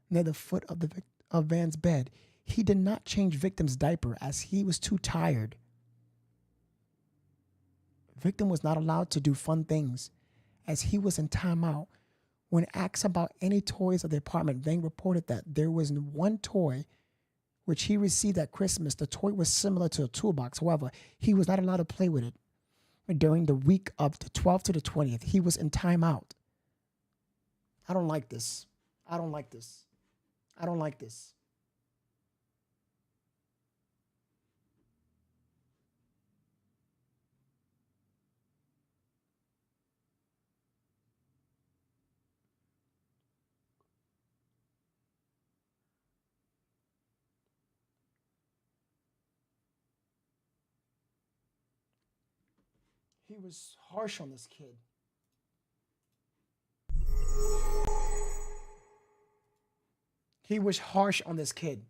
Speaker 1: near the foot of Van's bed. He did not change victim's diaper as he was too tired. Victim was not allowed to do fun things as he was in timeout. When asked about any toys of the apartment, Vang reported that there was one toy which he received at Christmas. The toy was similar to a toolbox. However, he was not allowed to play with it. During the week of the 12th to the 20th, he was in timeout. I don't like this. I don't like this. I don't like this. He was harsh on this kid. He was harsh on this kid.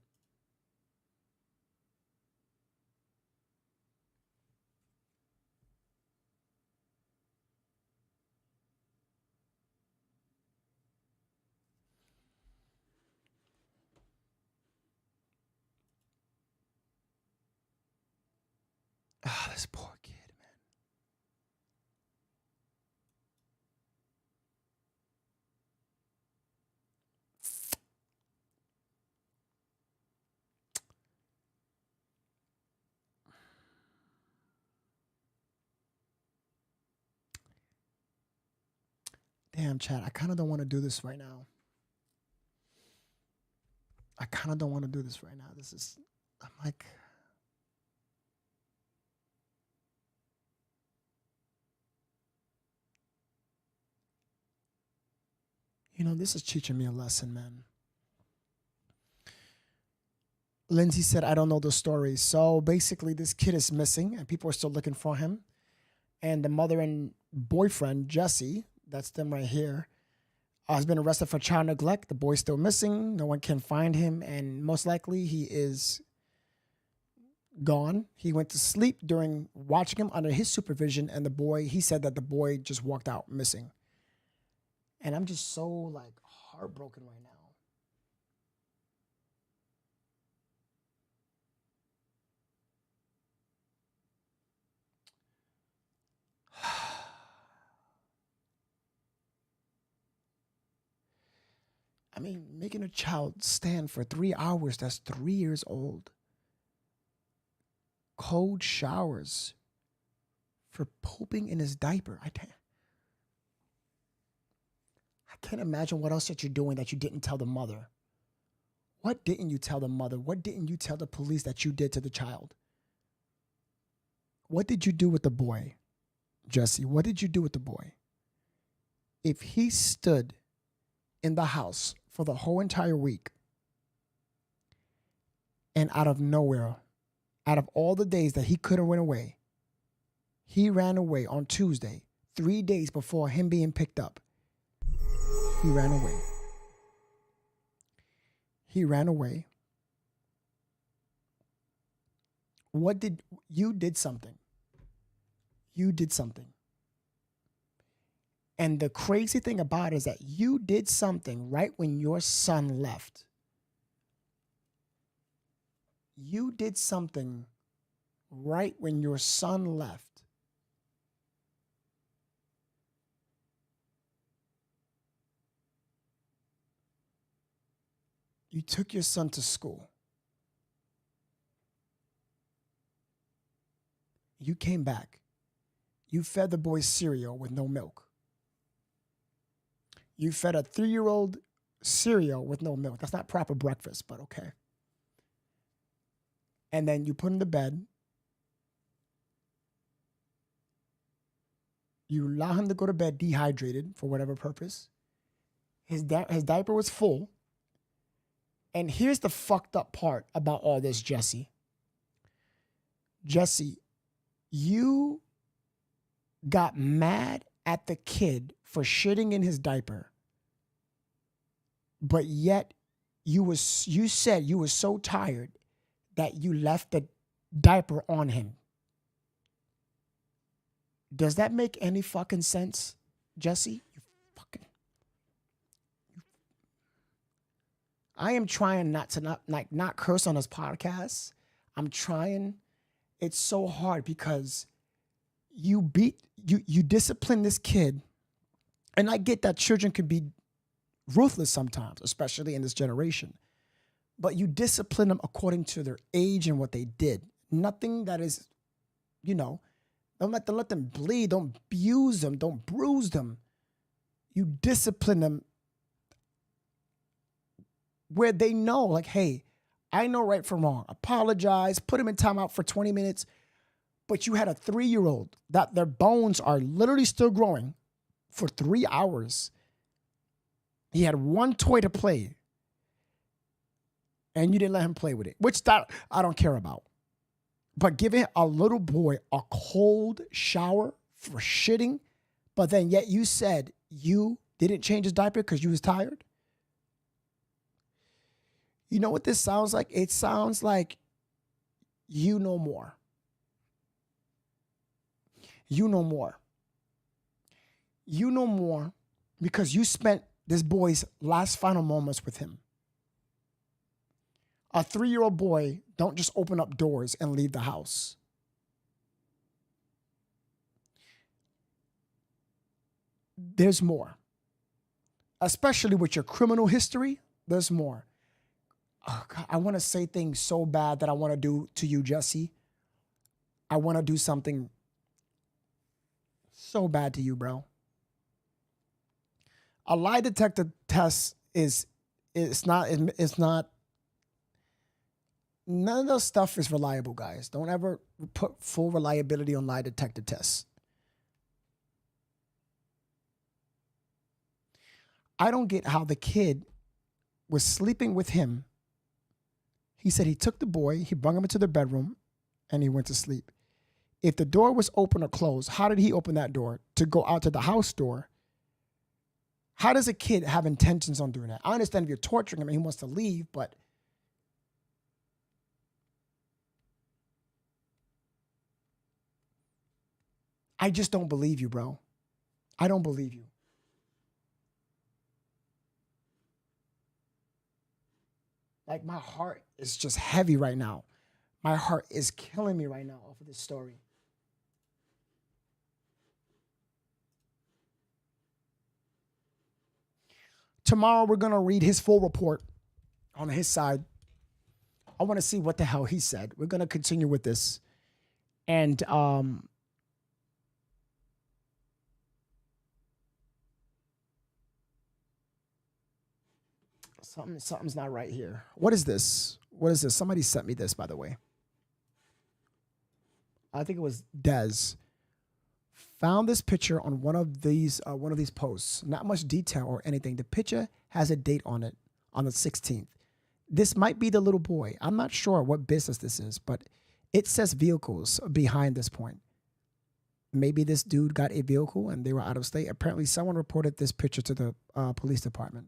Speaker 1: Ah, this poor kid. Damn, Chad, I kind of don't want to do this right now. I'm like, this is teaching me a lesson, man. Lindsay said, I don't know the story. So basically, this kid is missing and people are still looking for him. And the mother and boyfriend, Jesse, that's them right here, has been arrested for child neglect. The boy's still missing. No one can find him. And most likely he is gone. He went to sleep during watching him under his supervision. And he said that the boy just walked out missing. And I'm just so like heartbroken right now. I mean, making a child stand for 3 hours, that's 3 years old. Cold showers for pooping in his diaper. I can't imagine what else that you're doing that you didn't tell the mother. What didn't you tell the mother? What didn't you tell the police that you did to the child? What did you do with the boy, Jesse? What did you do with the boy? If he stood in the house for the whole entire week and out of nowhere, out of all the days that he could have went away, he ran away on Tuesday, 3 days before him being picked up. He ran away. He ran away. You did something. You did something. And the crazy thing about it is that you did something right when your son left. you did something right when your son left. You took your son to school. You came back. You fed the boy cereal with no milk. You fed a 3-year-old cereal with no milk. That's not proper breakfast, but okay. And then you put him to bed. You allow him to go to bed dehydrated for whatever purpose. His diaper was full. And here's the fucked up part about all this, Jesse. Jesse, you got mad at the kid for shitting in his diaper, but yet you said you were so tired that you left the diaper on him. Does that make any fucking sense, Jesse? I am trying not to not curse on this podcast. I'm trying. It's so hard because you discipline this kid, and I get that children can be ruthless sometimes, especially in this generation. But you discipline them according to their age and what they did. Nothing that is, don't let them bleed. Don't abuse them. Don't bruise them. You discipline them where they know, like, hey, I know right from wrong. Apologize, put him in timeout for 20 minutes. But you had a 3-year-old that their bones are literally still growing for 3 hours. He had one toy to play, and you didn't let him play with it, which that I don't care about. But giving a little boy a cold shower for shitting, but then yet you said you didn't change his diaper because you was tired? You know what this sounds like? It sounds like you know more. You know more. You know more because you spent this boy's last final moments with him. A 3-year-old boy don't just open up doors and leave the house. There's more. Especially with your criminal history, there's more. Oh God, I want to say things so bad that I want to do to you, Jesse. I want to do something so bad to you, bro. A lie detector test it's not, none of those stuff is reliable, guys. Don't ever put full reliability on lie detector tests. I don't get how the kid was sleeping with him. He said he took the boy, he brought him into the bedroom, and he went to sleep. If the door was open or closed, how did he open that door? To go out to the house door? How does a kid have intentions on doing that? I understand if you're torturing him and he wants to leave, but I just don't believe you, bro. I don't believe you. Like, my heart is just heavy right now. My heart is killing me right now off of this story. Tomorrow, we're going to read his full report on his side. I want to see what the hell he said. We're going to continue with this. And something's not right here. What is this? What is this? Somebody sent me this, by the way. I think it was Dez. Found this picture on one of these posts. Not much detail or anything. The picture has a date on it, on the 16th. This might be the little boy. I'm not sure what business this is, but it says vehicles behind this point. Maybe this dude got a vehicle and they were out of state. Apparently, someone reported this picture to the police department.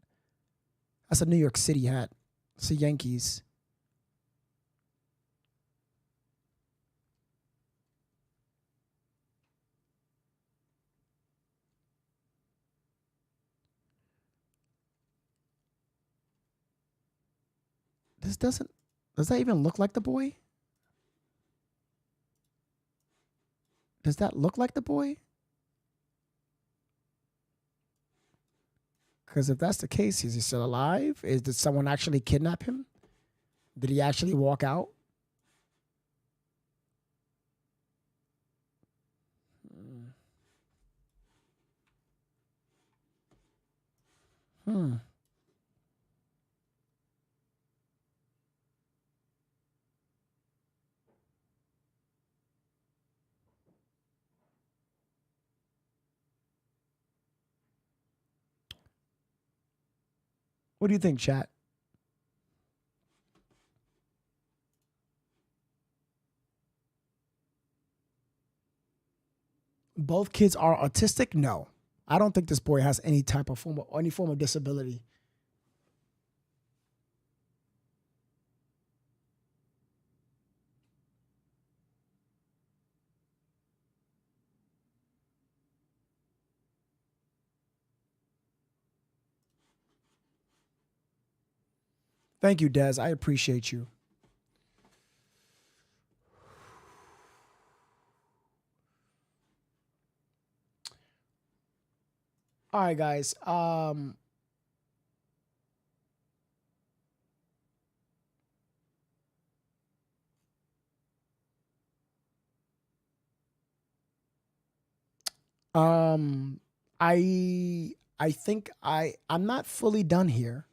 Speaker 1: That's a New York City hat. It's a Yankees. This doesn't, Does that even look like the boy? Does that look like the boy? Because if that's the case, is he still alive? Did someone actually kidnap him? Did he actually walk out? Hmm. What do you think, chat? Both kids are autistic? No. I don't think this boy has any type of form of disability. Thank you, Des. I appreciate you. All right, guys. I think I'm not fully done here.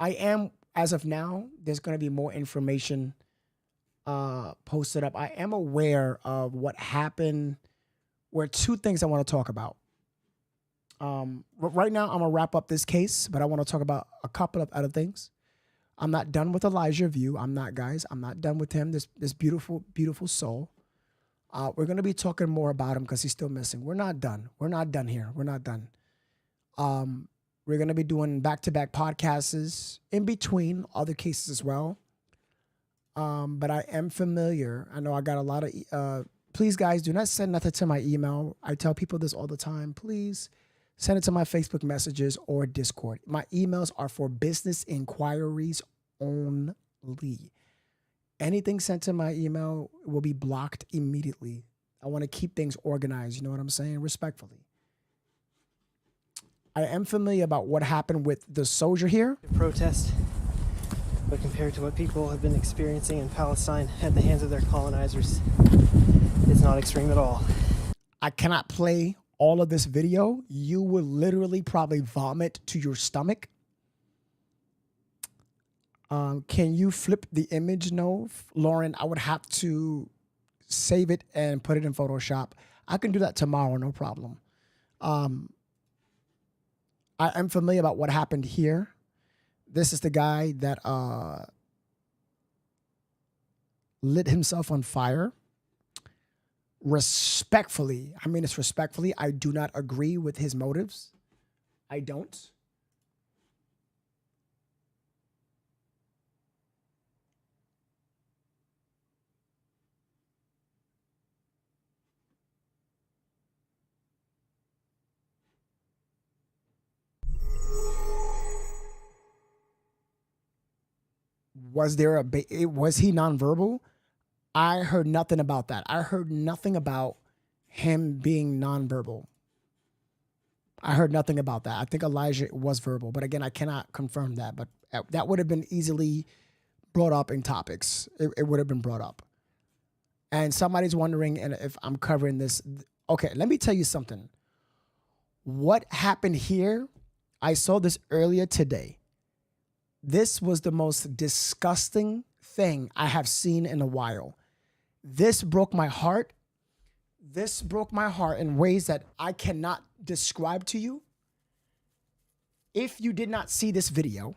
Speaker 1: I am, as of now, there's going to be more information posted up. I am aware of what happened. Where two things I want to talk about. Right now, I'm gonna wrap up this case, but I want to talk about a couple of other things. I'm not done with Elijah View. I'm not, guys. I'm not done with him. This beautiful, beautiful soul. We're gonna be talking more about him because he's still missing. We're not done. We're not done here. We're not done. We're gonna be doing back-to-back podcasts in between other cases as well. But I am familiar. I know I got a lot of. Please, guys, do not send nothing to my email. I tell people this all the time. Please send it to my Facebook messages or Discord. My emails are for business inquiries only. Anything sent to my email will be blocked immediately. I want to keep things organized. You know what I'm saying? Respectfully. I am familiar about what happened with the soldier here.
Speaker 6: Protest, but compared to what people have been experiencing in Palestine at the hands of their colonizers, it's not extreme at all.
Speaker 1: I cannot play all of this video. You will literally probably vomit to your stomach. Can you flip the image? No, Lauren, I would have to save it and put it in Photoshop. I can do that tomorrow, no problem. I am familiar about what happened here. This is the guy that lit himself on fire. Respectfully, I mean it's respectfully, I do not agree with his motives. I don't. Was he nonverbal? I heard nothing about that. I heard nothing about him being nonverbal. I heard nothing about that. I think Elijah was verbal, but again, I cannot confirm that. But that would have been easily brought up in topics. It would have been brought up. And somebody's wondering if I'm covering this. Okay, let me tell you something. What happened here, I saw this earlier today. This was the most disgusting thing I have seen in a while. This broke my heart. This broke my heart in ways that I cannot describe to you. If you did not see this video,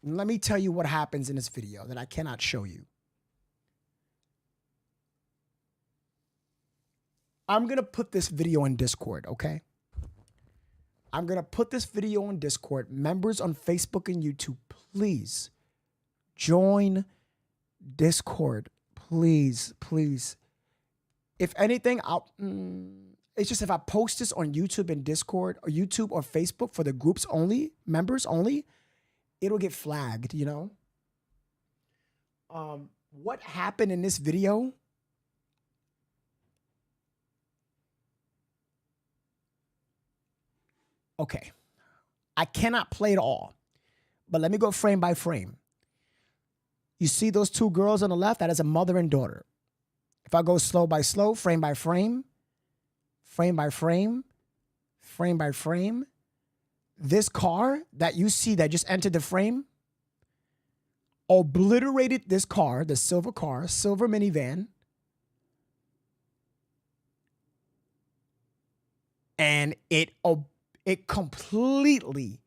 Speaker 1: let me tell you what happens in this video that I cannot show you. I'm going to put this video in Discord, okay? I'm going to put this video on Discord. Members on Facebook and YouTube, please join Discord. Please, please. If anything, it's just if I post this on YouTube and Discord or YouTube or Facebook for the groups only, members only, it'll get flagged, you know? What happened in this video? Okay. I cannot play it all, but let me go frame by frame. You see those two girls on the left? That is a mother and daughter. If I go slow by slow, frame by frame, frame by frame, frame by frame, this car that you see that just entered the frame obliterated this car, the silver car, silver minivan, and it completely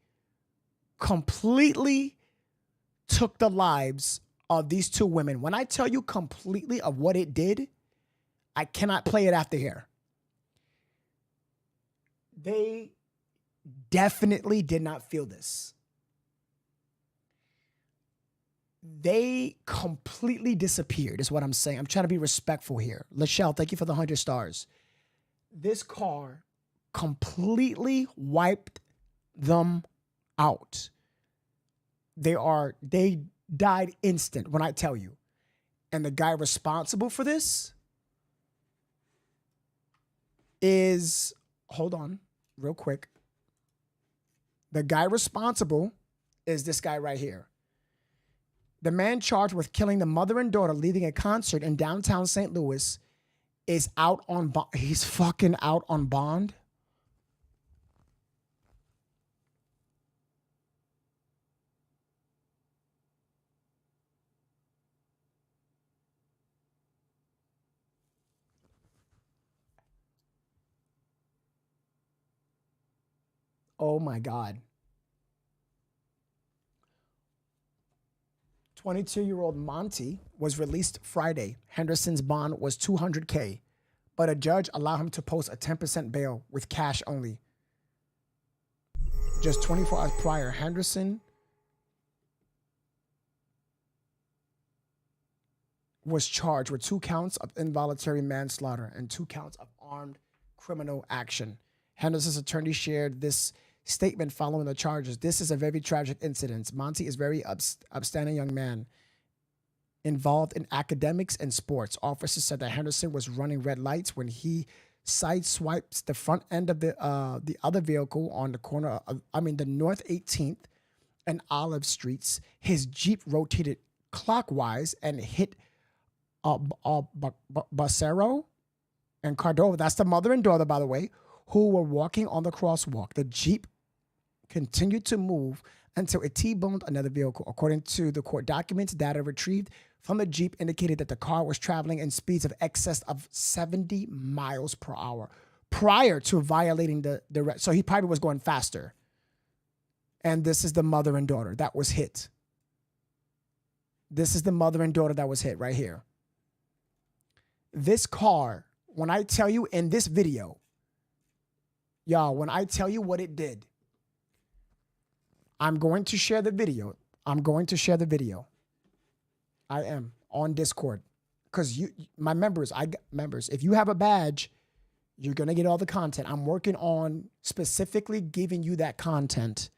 Speaker 1: took the lives of these two women. When I tell you completely of what it did, I cannot play it after here. They definitely did not feel this. They completely disappeared, is what I'm saying. I'm trying to be respectful here. Lachelle, thank you for the 100 stars. This car completely wiped them out. They died instant when I tell you. And the guy responsible for this is, hold on, real quick. The guy responsible is this guy right here. The man charged with killing the mother and daughter leaving a concert in downtown St. Louis is out on bond. He's fucking out on bond. Oh my God. 22-year-old Monty was released Friday. Henderson's bond was $200K, but a judge allowed him to post a 10% bail with cash only. Just 24 hours prior, Henderson was charged with 2 counts of involuntary manslaughter and 2 counts of armed criminal action. Henderson's attorney shared this statement following the charges. This is a very tragic incident. Monty is a very upstanding young man involved in academics and sports. Officers said that Henderson was running red lights when he sideswipes the front end of the other vehicle on the corner of, the North 18th and Olive Streets. His Jeep rotated clockwise and hit Bacero and Cordova. That's the mother and daughter, by the way, who were walking on the crosswalk. The Jeep continued to move until it T-boned another vehicle. According to the court documents, data retrieved from the Jeep indicated that the car was traveling in speeds of excess of 70 miles per hour prior to violating the so he probably was going faster. And this is the mother and daughter that was hit. This is the mother and daughter that was hit right here. This car, when I tell you in this video, y'all, when I tell you what it did, I'm going to share the video. I am on Discord because my members, I got members. If you have a badge, you're going to get all the content. I'm working on specifically giving you that content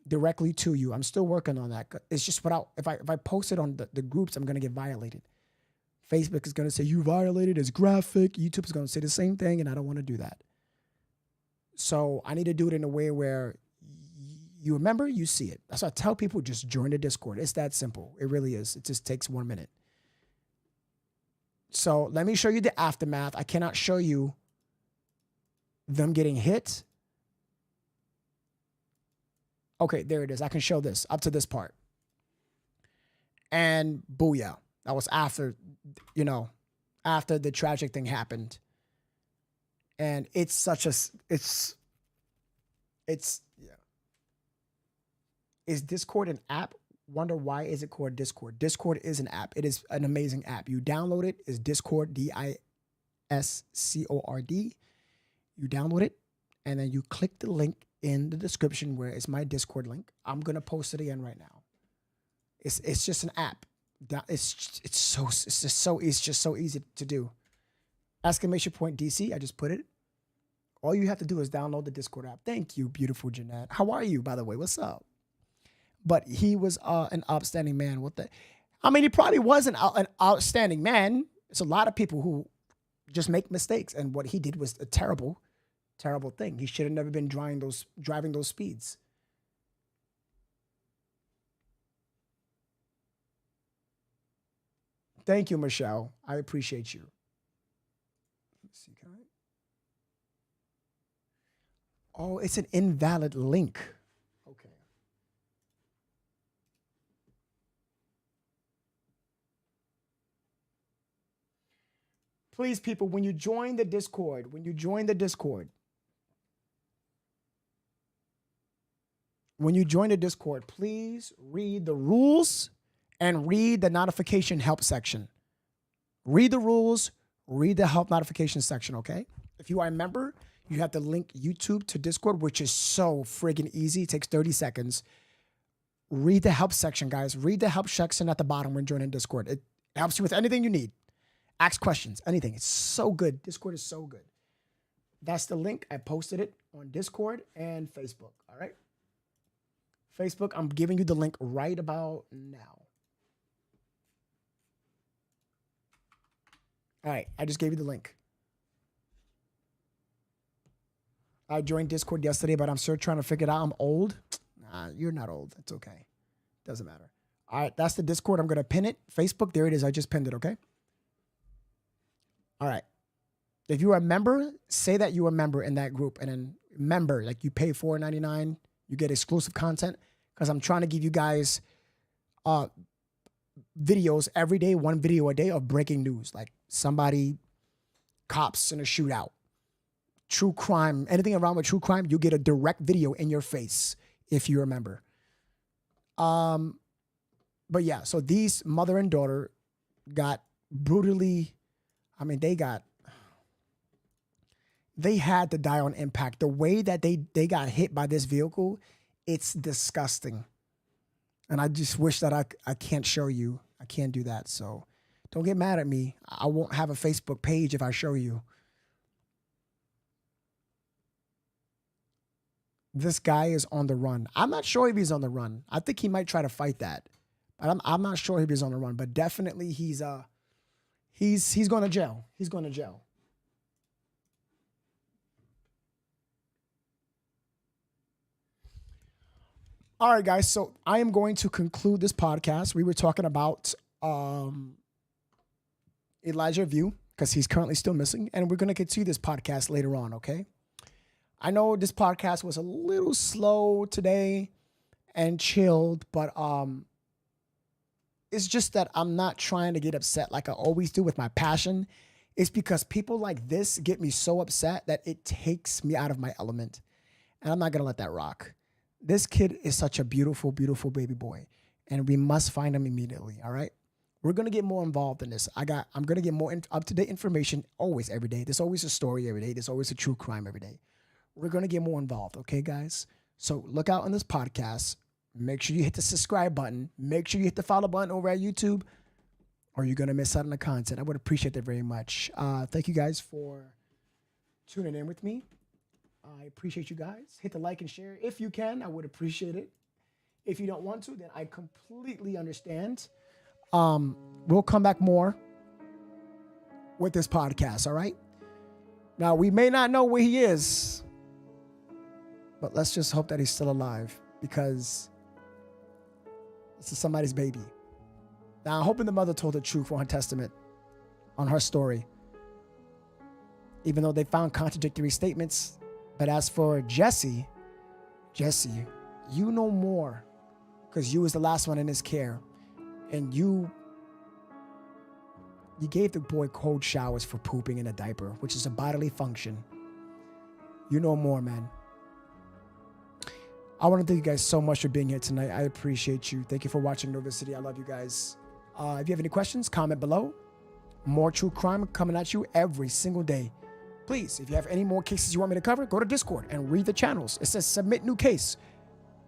Speaker 1: directly to you. I'm still working on that. It's just if I post it on the groups, I'm going to get violated. Facebook is going to say you violated, it's graphic. YouTube is going to say the same thing, and I don't want to do that. So I need to do it in a way where you remember, you see it. That's why I tell people, just join the Discord. It's that simple. It really is. It just takes 1 minute. So let me show you the aftermath. I cannot show you them getting hit. Okay, there it is. I can show this up to this part. And booyah. That was after, after the tragic thing happened. And it's such a, yeah. Is Discord an app? Wonder why is it called Discord? Discord is an app. It is an amazing app. You download it. It's Discord, Discord. You download it, and then you click the link in the description where it's my Discord link. I'm gonna post it again right now. It's just an app. It's just so easy to do. Exclamation point DC. I just put it. All you have to do is download the Discord app. Thank you, beautiful Jeanette. How are you, by the way? What's up? But he was an upstanding man. I mean, he probably was an outstanding man. It's a lot of people who just make mistakes. And what he did was a terrible, terrible thing. He should have never been driving those speeds. Thank you, Michelle. I appreciate you. Let's see, can I? Oh, it's an invalid link. Okay. Please, people, when you join the Discord, please read the rules and read the notification help section. Read the rules, read the help notification section, okay? If you are a member, you have to link YouTube to Discord, which is so friggin' easy. It takes 30 seconds. Read the help section, guys. Read the help section at the bottom when joining Discord. It helps you with anything you need. Ask questions, anything. It's so good. Discord is so good. That's the link. I posted it on Discord and Facebook, all right? Facebook, I'm giving you the link right about now. All right, I just gave you the link. I joined Discord yesterday, but I'm still trying to figure it out. I'm old. Nah, you're not old. It's okay. Doesn't matter. All right, that's the Discord. I'm going to pin it. Facebook, there it is. I just pinned it, okay? All right. If you are a member, say that you are a member in that group. And then member, like you pay $4.99, you get exclusive content. Because I'm trying to give you guys videos every day, one video a day of breaking news. Like cops in a shootout, true crime, anything around with true crime, you get a direct video in your face if you remember. But yeah, so these mother and daughter got brutally, they had to die on impact. The way that they got hit by this vehicle, it's disgusting. And I just wish that I can't show you. I can't do that. So don't get mad at me. I won't have a Facebook page if I show you. This guy is on the run. I'm not sure if he's on the run. I think he might try to fight that. But I'm not sure if he's on the run. But definitely he's going to jail. He's going to jail. All right, guys. So I am going to conclude this podcast. We were talking about Elijah View because he's currently still missing. And we're going to continue this podcast later on, okay? I know this podcast was a little slow today and chilled, but it's just that I'm not trying to get upset like I always do with my passion. It's because people like this get me so upset that it takes me out of my element. And I'm not going to let that rock. This kid is such a beautiful, beautiful baby boy, and we must find him immediately, all right? We're going to get more involved in this. I'm going to get more up-to-date information always, every day. There's always a story every day. There's always a true crime every day. We're going to get more involved, okay, guys? So look out on this podcast. Make sure you hit the subscribe button. Make sure you hit the follow button over at YouTube, or you're going to miss out on the content. I would appreciate that very much. Thank you guys for tuning in with me. I appreciate you guys. Hit the like and share if you can. I would appreciate it. If you don't want to, then I completely understand. We'll come back more with this podcast, all right? Now, we may not know where he is, but let's just hope that he's still alive because this is somebody's baby. Now, I'm hoping the mother told the truth on her testament, on her story, even though they found contradictory statements. But as for Jesse, you know more because you was the last one in his care. And you gave the boy cold showers for pooping in a diaper, which is a bodily function. You know more, man. I want to thank you guys so much for being here tonight. I appreciate you. Thank you for watching Novesity. I love you guys. If you have any questions, comment below. More true crime coming at you every single day. Please, if you have any more cases you want me to cover, go to Discord and read the channels. It says submit new case.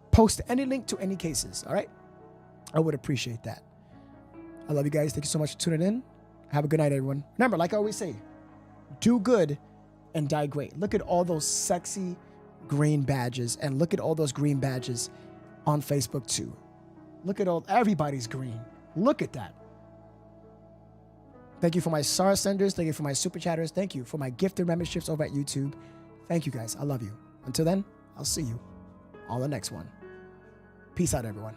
Speaker 1: Post any link to any cases, all right? I would appreciate that. I love you guys. Thank you so much for tuning in. Have a good night, everyone. Remember, like I always say, do good and die great. Look at all those sexy green badges, and look at all those green badges on Facebook too. Look at everybody's green. Look at that. Thank you for my SAR senders. Thank you for my super chatters. Thank you for my gifted memberships over at YouTube. Thank you guys. I love you. Until then, I'll see you on the next one. Peace out, everyone.